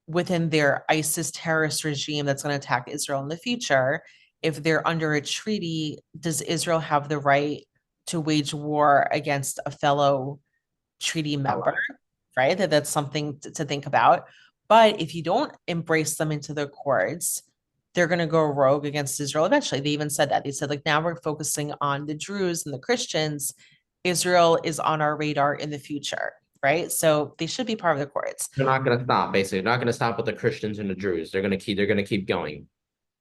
within their ISIS terrorist regime that's going to attack Israel in the future, if they're under a treaty, does Israel have the right to wage war against a fellow treaty member? Right? That's something to think about. But if you don't embrace them into the Accords, they're going to go rogue against Israel eventually. They even said that. They said, like, now we're focusing on the Druze and the Christians. Israel is on our radar in the future, right? So they should be part of the Accords. They're not going to stop. Basically, they're not going to stop with the Christians and the Druze. They're going to keep. They're going to keep going.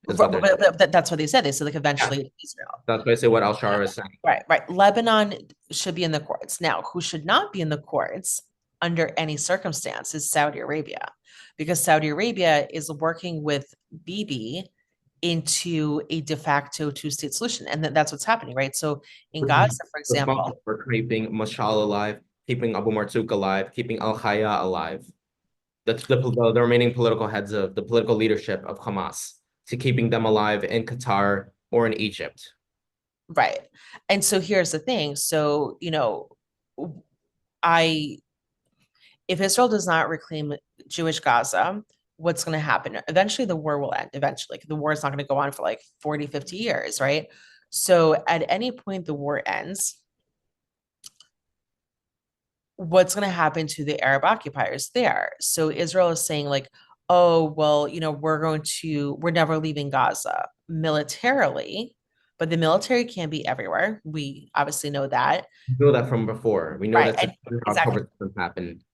Is what they're. That's what they said. They said, like, eventually Israel. That's basically what Al-Shara is saying. Right, right. Lebanon should be in the Accords. Now, who should not be in the Accords under any circumstance is Saudi Arabia, because Saudi Arabia is working with Bibi into a de facto two-state solution. And that's what's happening, right? So in Gaza, for example, We're keeping Mashal alive, keeping Abu Marzouk alive, keeping Al-Haya alive. That's the remaining political heads of the political leadership of Hamas, to keeping them alive in Qatar or in Egypt. right. And so here's the thing. So, I if Israel does not reclaim Jewish Gaza, what's going to happen? Eventually, the war will end. Eventually, the war is not going to go on for like 40, 50 years, right? So, at any point the war ends, what's going to happen to the Arab occupiers there? So, Israel is saying, like, oh, well, we're never leaving Gaza militarily, but the military can't be everywhere. We obviously know that. We know that from before. We know Right. that And exactly. October 7th happened.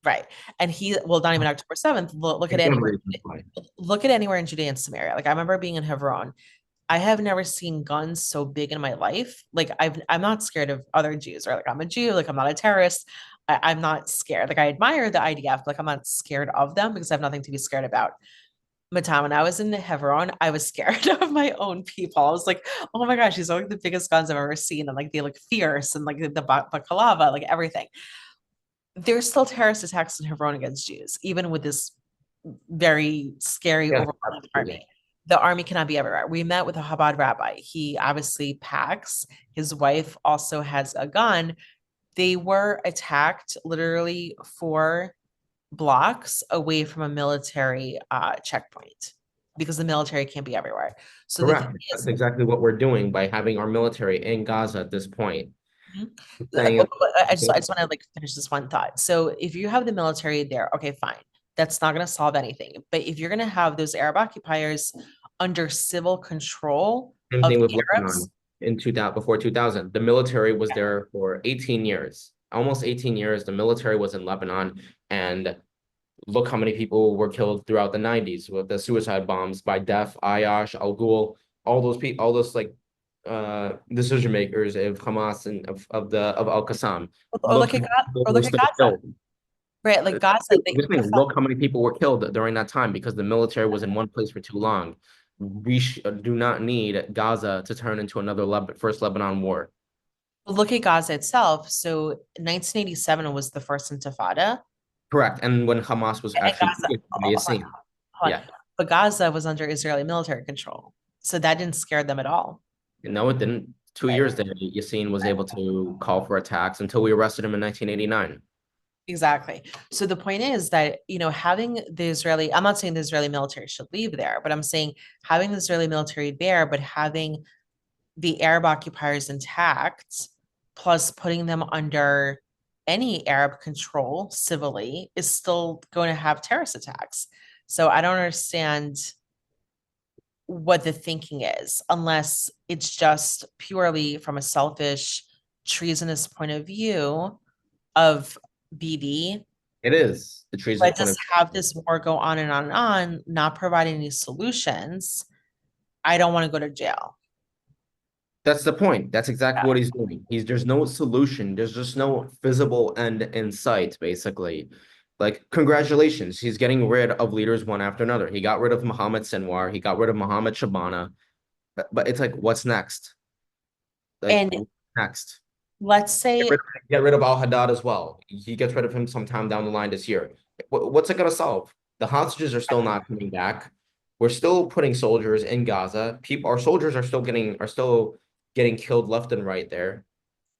Right. And well, not even October 7th. Look at anywhere. Look at anywhere in Judea and Samaria. Like, I remember being in Hebron. I have never seen guns so big in my life. Like, I'm not scared of other Jews, right? Like, I'm a Jew, like, I'm not a terrorist. I'm not scared. Like, I admire the IDF, but, like, I'm not scared of them because I have nothing to be scared about. Matan, when I was in Hebron, I was scared of my own people. I was like, oh my gosh, these are like the biggest guns I've ever seen. And like they look fierce and like the baklava, like everything. There's still terrorist attacks in Hebron against Jews, even with this very scary, overwhelming army. The army cannot be everywhere. We met with a Chabad rabbi. He obviously packs. His wife also has a gun. They were attacked literally 4 blocks away from a military checkpoint because the military can't be everywhere. So correct. That's exactly what we're doing by having our military in Gaza at this point. I just want to like finish this one thought. So if you have the military there, okay, fine. That's not going to solve anything. But if you're going to have those Arab occupiers under civil control Same of thing with the Arabs, Lebanon in 2000, before 2000. The military was there for 18 years. Almost 18 years, the military was in Lebanon. And look how many people were killed throughout the 90s with the suicide bombs by Def, Ayash, Al Ghul, all those people, all those like decision makers of Hamas and of Al Qassam. or look at Gaza, right? Like Gaza, Look how many people were killed during that time because the military was in one place for too long. We do not need Gaza to turn into another first Lebanon war. look at Gaza itself. So 1987 was the first Intifada. Correct. And when Hamas was actually yeah. But Gaza was under Israeli military control. So that didn't scare them at all. No, it didn't. 2 years there, Yassin was able to call for attacks until we arrested him in 1989. Exactly. So the point is that, having the Israeli, I'm not saying the Israeli military should leave there, but I'm saying having the Israeli military there, but having the Arab occupiers intact, plus putting them under any Arab control civilly, is still going to have terrorist attacks. So I don't understand what the thinking is, unless it's just purely from a selfish, treasonous point of view of BD. It is the treasonous. But just have this war go on and on and on, not providing any solutions. I don't want to go to jail. That's the point. That's exactly what he's doing. There's no solution. There's just no visible end in sight, basically. Like, congratulations, he's getting rid of leaders one after another. He got rid of Mohammed Sinwar. He got rid of Mohammed Shabana. But it's like, what's next? Like, And what's next? let's say, Get rid of Al Haddad as well. He gets rid of him sometime down the line this year. What's it going to solve? The hostages are still not coming back. We're still putting soldiers in Gaza. Our soldiers are still getting killed left and right there.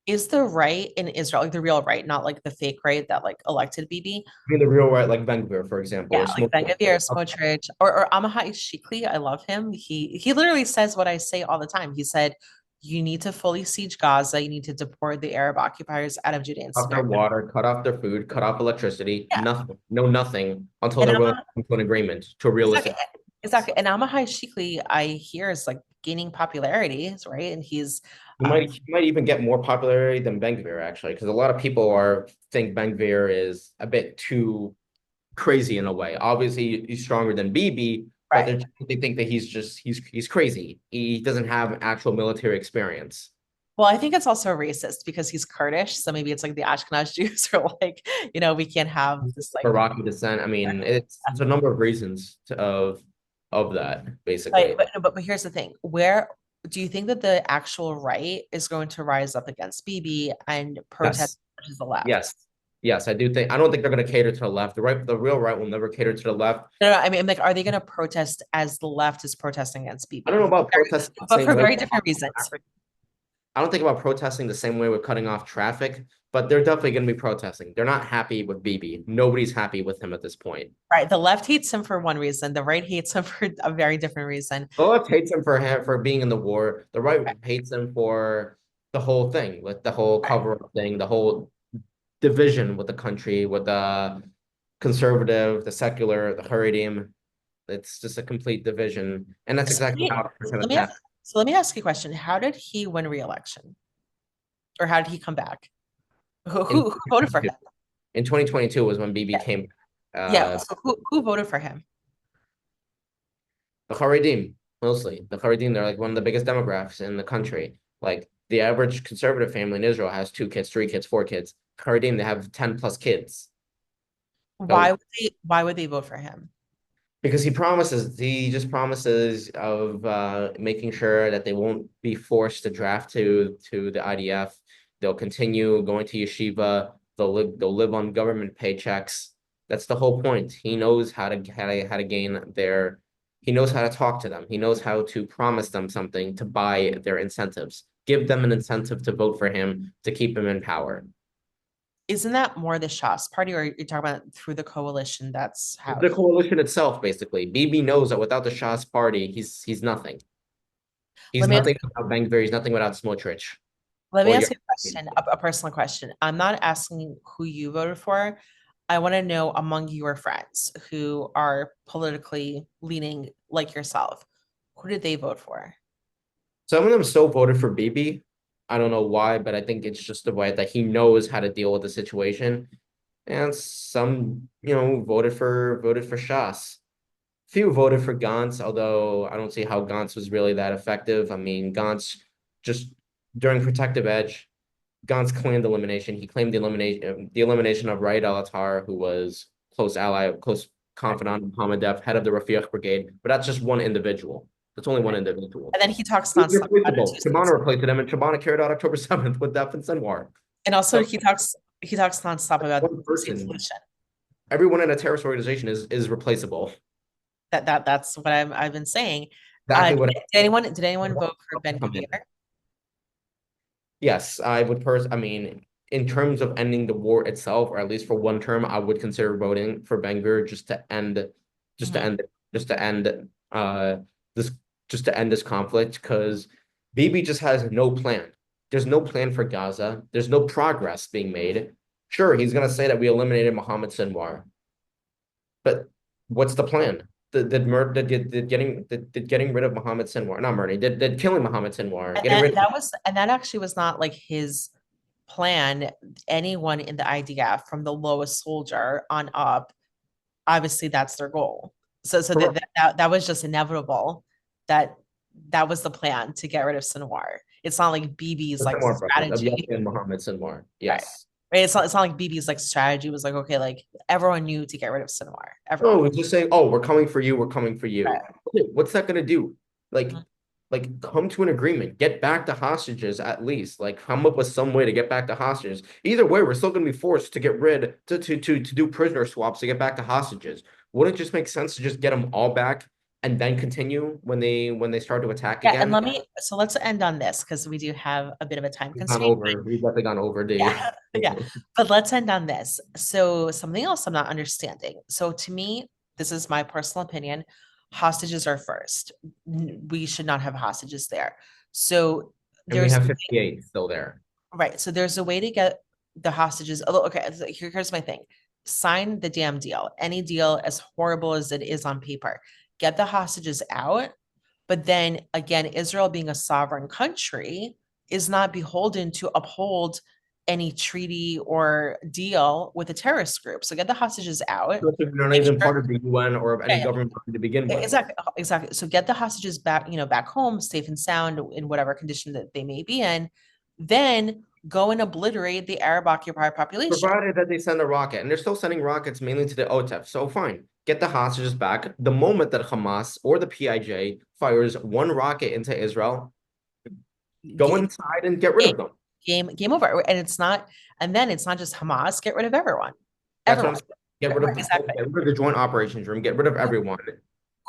is the right in Israel, like the real right, not like the fake right that like elected Bibi? I mean, the real right, like Ben Gvir, for example, Yeah, or like Smoke. Ben-Gvir, Smotrich, or Amahai Shikli. I love him. He literally says what I say all the time. He said, "You need to fully siege Gaza. You need to deport the Arab occupiers out of Judea and Off their Samaria." water, cut off their food, cut off electricity, Yeah, nothing, no nothing until and they're willing to come to an agreement, to a exactly, realistic. exactly. And Amahai Shikli, I hear is like gaining popularity, right? And he's He might even get more popularity than Ben Gvir, actually, because a lot of people think Ben Gvir is a bit too crazy in a way. Obviously, he's stronger than Bibi, but right. they think that he's crazy. He doesn't have actual military experience. Well, I think it's also racist because he's Kurdish, so maybe it's like the Ashkenaz Jews are like, we can't have this like. Iraqi descent. I mean, it's a number of reasons of that, Like, basically. but here's the thing: where do you think that the actual right is going to rise up against Bibi and protest Yes, versus the left? yes, yes. I don't think they're going to cater to the left. The real right will never cater to the left. No, I mean, like, are they going to protest as the left is protesting against I don't Bibi? know about protesting the But same for way. very different reasons. I don't think about protesting the same way with cutting off traffic, but they're definitely going to be protesting. They're not happy with Bibi. Nobody's happy with him at this point. Right. The left hates him for one reason. The right hates him for a very different reason. The left hates him for being in the war. The right Right. hates him for the whole thing, with the whole Right. cover up thing, the whole division with the country, with the conservative, the secular, the Haredim. It's just a complete division, and that's So let exactly me, how it's so going let to me ask, happen. so let me ask you a question. How did he win re-election? Or how did he come back? In Who voted for him? in 2022 was when BB Yeah. came. Yeah. Uh, So who voted for him? the Haredim, mostly the Haredim, they're like one of the biggest demographics in the country. Like the average conservative family in Israel has 2 kids, 3 kids, 4 kids. Haredim, they have 10 plus kids. So Why would they vote for him? because he just promises of making sure that they won't be forced to draft to the IDF. They'll continue going to yeshiva. They'll live on government paychecks. That's the whole point. He knows how to gain their. He knows how to talk to them. He knows how to promise them something to buy their incentives. Give them an incentive to vote for him to keep him in power. Isn't that more the Shas party, or you're talking about through the coalition? That's how The coalition itself, basically. Bibi knows that without the Shas party, he's nothing. He's let me ask, nothing without Ben Gvir. He's nothing without Smotrich let me or your. ask you a question, a personal question. I'm not asking who you voted for. I want to know among your friends who are politically leaning like yourself, who did they vote for? Some of them still voted for Bibi. I don't know why, but I think it's just the way that he knows how to deal with the situation. And some, voted for Shas. Few voted for Gantz, although I don't see how Gantz was really that effective. I mean, Gantz just during Protective Edge, Gantz claimed elimination. He claimed the elimination of Raed al-Attar, who was close confidant of Hamadef, head of the Rafiq Brigade. But that's just one individual. That's only one individual. And then he talks He's nonstop about it replaceable. too. Shabana replaced him, and Shabana carried out October 7th with Def and Sinwar. And also So he talks nonstop about one the same person, solution. everyone in a terrorist organization is replaceable. That's what I've been saying. Exactly what Did anyone vote for Ben come in. Gvir? Yes, I mean, in terms of ending the war itself, or at least for one term, I would consider voting for Ben Gvir just to Mhm. end, just to end, this, just to end this conflict, because Bibi just has no plan. There's no plan for Gaza. There's no progress being made. Sure, he's gonna say that we eliminated Mohammed Sinwar, but what's the plan? Did getting rid of Mohammed Sinwar, not murdering, did killing Mohammed Sinwar, And getting rid of. that actually was not like his plan. Anyone in the IDF from the lowest soldier on up, obviously that's their goal. So that was just inevitable that that was the plan to get rid of Sinwar. It's not like Bibi's like Sinwar brothers, of strategy. Yahya and Muhammad Sinwar. Right. Yes. Right. It's not like Bibi's like strategy was like, okay, like everyone knew to get rid of Sinwar. No, Everyone. we're just saying, oh, we're coming for you, we're coming for you. Right. Okay, what's that gonna do? Like, Mhm. come to an agreement, get back the hostages at least. Like, come up with some way to get back the hostages. Either way, we're still gonna be forced to get rid to do prisoner swaps to get back the hostages. Wouldn't it just make sense to just get them all back and then continue when they start to attack Yeah, and again? so let's end on this because we do have a bit of a time We've gone constraint. over, we've definitely gone over the Yeah, yeah. But let's end on this. So something else I'm not understanding. So to me, this is my personal opinion. Hostages are first. We should not have hostages there. So and we there's have 58 still there. right. So there's a way to get the hostages. Although, okay, so here's my thing. Sign the damn deal. Any deal, as horrible as it is on paper, get the hostages out. But then again, Israel being a sovereign country is not beholden to uphold any treaty or deal with a terrorist group. So get the hostages out. They're not Make even sure, part of the UN or of any yeah, government to begin with. exactly, exactly. So get the hostages back, back home, safe and sound in whatever condition that they may be in. Then go and obliterate the Arab occupied population. Provided that they send a rocket, and they're still sending rockets mainly to the OTEF. So fine, get the hostages back. The moment that Hamas or the PIJ fires one rocket into Israel, go inside and get rid of them. Game over. And then it's not just Hamas, get rid of everyone. That's what I'm Everyone. saying. Get rid of Exactly. get rid of the joint operations room, get rid of everyone.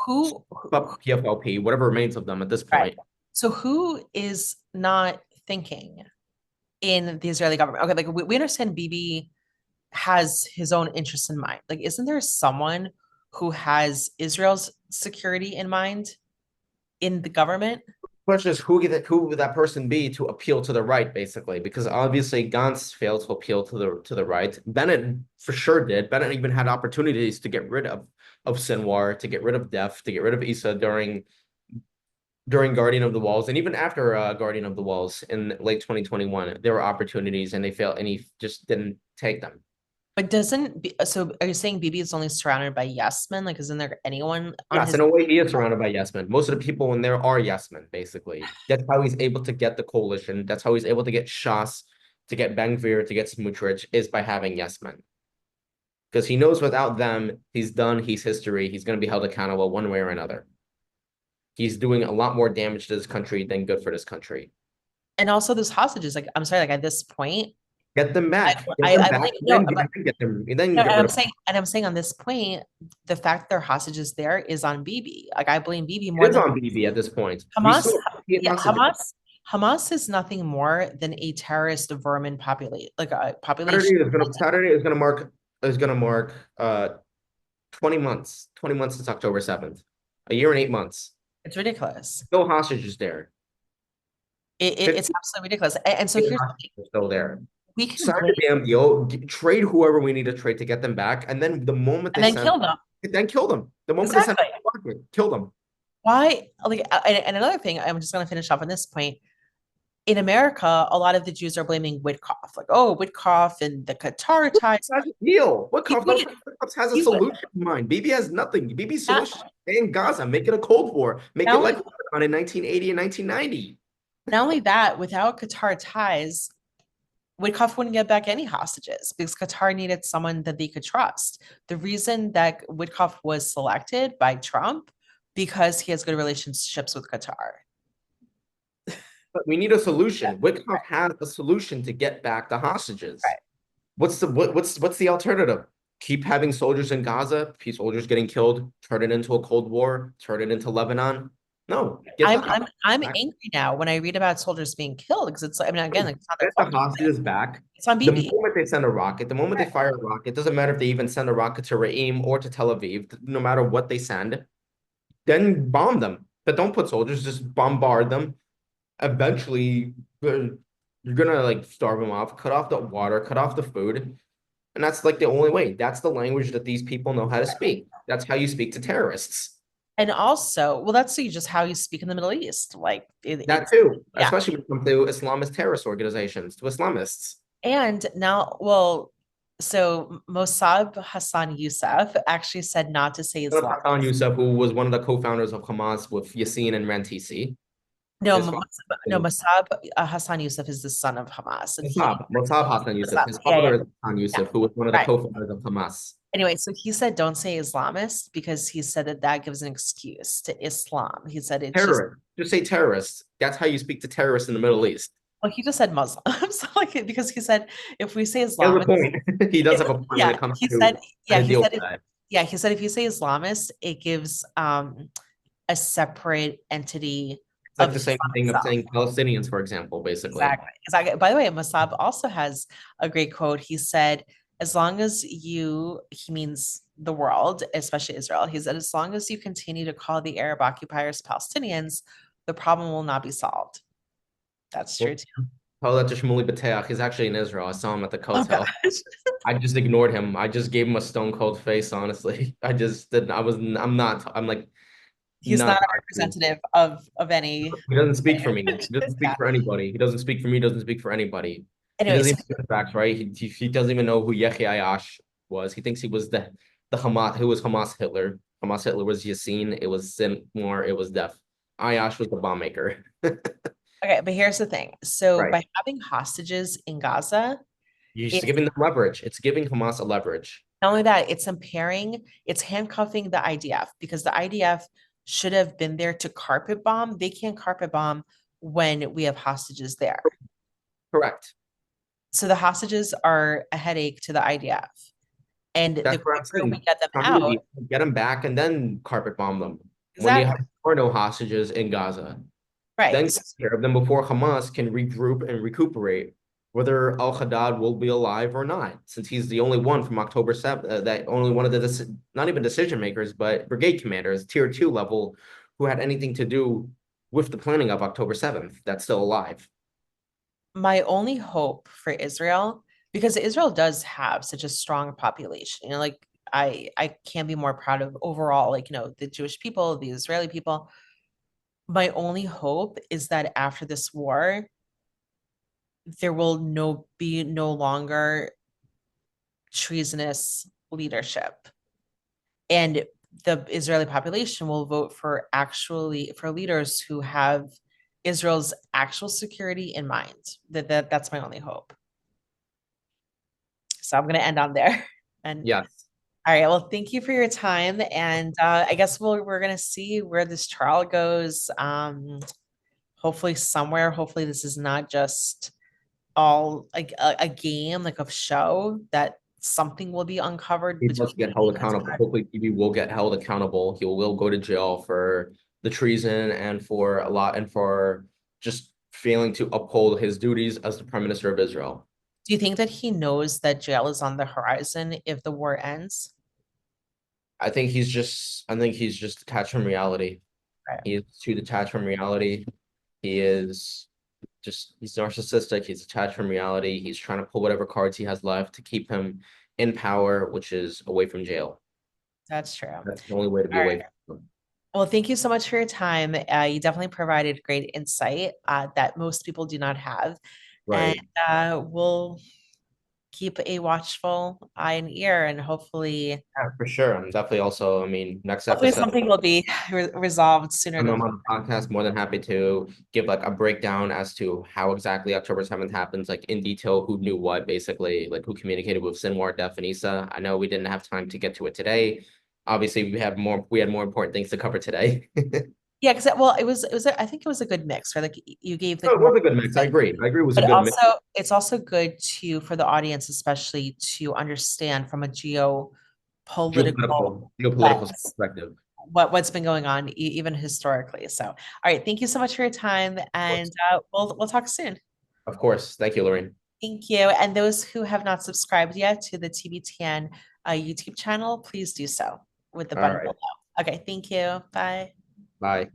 Who, But PFLP, whatever remains of them at this right. point. So who is not thinking in the Israeli government? Okay, like we understand Bibi has his own interests in mind. Like, isn't there someone who has Israel's security in mind in the government? Question is who would that person be to appeal to the right, basically? Because obviously Gantz failed to appeal to the right. Bennett for sure did. Bennett even had opportunities to get rid of Sinwar, to get rid of Def, to get rid of Issa during Guardian of the Walls, and even after Guardian of the Walls in late 2021, there were opportunities and they failed, and he just didn't take them. But so are you saying Bibi is only surrounded by yes men? Like, isn't there anyone on Yes, his? in a way, he is surrounded by yes men. Most of the people in there are yes men, basically. That's how he's able to get the coalition. That's how he's able to get Shas, to get Ben-Gvir, to get Smotrich, is by having yes men. Because he knows without them, he's done, he's history, he's going to be held accountable one way or another. He's doing a lot more damage to this country than good for this country. And also those hostages, like, I'm sorry, like at this point, Get them back. no, Get them, then no, get rid of them. and I'm saying on this point, the fact they're hostages there is on Bibi. Like I blame Bibi It more is than on BB at this point. Hamas. Yeah, Hamas is nothing more than a terrorist vermin population. Saturday is gonna mark 20 months. 20 months since October 7th. A year and 8 months. It's ridiculous. No hostages there. It's absolutely ridiculous. And so here's still there. We can sign the damn deal, trade whoever we need to trade to get them back, and then the moment they kill them. Then kill them. The moment they send them, kill them. Why? Like, and another thing, I'm just going to finish off on this point. In America, a lot of the Jews are blaming Witkoff, like, oh, Witkoff and the Qatar ties. That's a deal. Witkoff has a solution in mind. Bibi has nothing. Bibi's solution is stay in Gaza, make it a Cold War, make it like in 1980 and 1990. Not only that, without Qatar ties, Witkoff wouldn't get back any hostages because Qatar needed someone that they could trust. The reason that Witkoff was selected by Trump because he has good relationships with Qatar. But we need a solution. Witkoff has a solution to get back the hostages. Right. What's the alternative? Keep having soldiers in Gaza, soldiers getting killed, turn it into a Cold War, turn it into Lebanon. No, I'm angry now when I read about soldiers being killed because it's, I mean, again, like, it's not their fault. The hostages back. It's on Bibi. The moment they send a rocket, the moment they fire a rocket, it doesn't matter if they even send a rocket to Re'im or to Tel Aviv, no matter what they send, then bomb them. But don't put soldiers, just bombard them. Eventually, you're gonna like starve them off, cut off the water, cut off the food. And that's like the only way. That's the language that these people know how to speak. That's how you speak to terrorists. And also, well, that's just how you speak in the Middle East. Like that too, especially when it comes to Islamist terrorist organizations, to Islamists. And now, well, so Mossab Hassan Youssef actually said not to say Islam. Hassan Youssef, who was one of the co-founders of Hamas with Yassin and Rantisi. No, His father, Mossab Hassan Youssef is the son of Hamas, and Mossab Hassan Youssef. Mossab, His yeah, yeah, father is Hassan yeah, Youssef, who was one of the right. co-founders of Hamas. Anyway, so he said don't say Islamist because he said that that gives an excuse to Islam. He said it's Just say terrorists. That's how you speak to terrorists in the Middle East. well, he just said Muslim. So like because he said if we say He has a Islamist, point. He does have a point when yeah, it comes he to said, how yeah, to he deal said with it, that. yeah, he said if you say Islamist, it gives a separate entity It's of like the same Islam thing of itself. saying Palestinians, for example, basically. Exactly. Exactly. By the way, Mossab also has a great quote. He said, as long as you, he means the world, especially Israel, he said, as long as you continue to call the Arab occupiers Palestinians, the problem will not be solved. That's true Well, too. tell that to Shmuley Bateach. He's actually in Israel. I saw him at the Oh hotel. gosh. I just ignored him. I just gave him a stone cold face, honestly. I just didn't. I'm not. I'm like He's not not a talking. representative of any. He doesn't speak for me. He doesn't speak Yeah. for anybody. He doesn't speak for me. He doesn't speak for anybody. He Anyway, doesn't so even know the facts, right? He doesn't even know who Yehya Ayash was. He thinks he was the Hamas. Who was Hamas Hitler? Hamas Hitler was Yassin. It was Seymour. It was Death. Ayash was the bomb maker. okay, but here's the thing. So Right. by having hostages in Gaza, You're just it's giving them leverage. It's giving Hamas a leverage. not only that, it's handcuffing the IDF because the IDF should have been there to carpet bomb. They can't carpet bomb when we have hostages there. Correct. So the hostages are a headache to the IDF. And the That's what I'm quicker we saying. get them It's not out, easy. Get them back and then carpet bomb them. When you exactly. have no hostages in Gaza, Right. then take care of them before Hamas can regroup and recuperate whether al-Haddad will be alive or not, since he's the only one from October 7th, that only one of the, not even decision makers, but brigade commanders, tier 2 level, who had anything to do with the planning of October 7th, that's still alive. My only hope for Israel, because Israel does have such a strong population, like I can't be more proud of overall, like, the Jewish people, the Israeli people. My only hope is that after this war, there will be no longer treasonous leadership. And the Israeli population will vote for leaders who have Israel's actual security in mind. That's my only hope. So I'm going to end on there. And Yes. all right, well, thank you for your time. And I guess we're going to see where this trial goes. Hopefully somewhere. Hopefully this is not just all like a game, like a show, that something will be uncovered He between does get held the accountable. Qatar. Hopefully, TV will get held accountable. He will go to jail for the treason and for a lot and for just failing to uphold his duties as the Prime Minister of Israel. Do you think that he knows that jail is on the horizon if the war ends? I think he's just detached from reality. Right. He is too detached from reality. He is he's narcissistic. He's detached from reality. He's trying to pull whatever cards he has left to keep him in power, which is away from jail. That's true. All That's the only way to be right. away from him. Well, thank you so much for your time. You definitely provided great insight that most people do not have. And Right. we'll keep a watchful eye and ear, and hopefully, Yeah, for sure. I'm definitely also, I mean, next hopefully episode, something will be resolved sooner I'm than on the podcast, more than happy to give like a breakdown as to how exactly October 7th happens, like in detail, who knew what, basically, like who communicated with Sinwar, Def, and Issa. I know we didn't have time to get to it today. Obviously, we had more important things to cover today. yeah, because well, I think it was a good mix, right? Like you gave Oh, like it more was a good mix. I insight, agree. I agree. It was a but good mix. also it's also good for the audience, especially to understand from a geopolitical Geopolitical lens perspective. what's been going on even historically. So, all right, thank you so much for your time, and we'll talk soon. Of course. Thank you, Lorraine. Thank you. And those who have not subscribed yet to the TBTN YouTube channel, please do so with the All button right. below. Okay, thank you. Bye. Bye.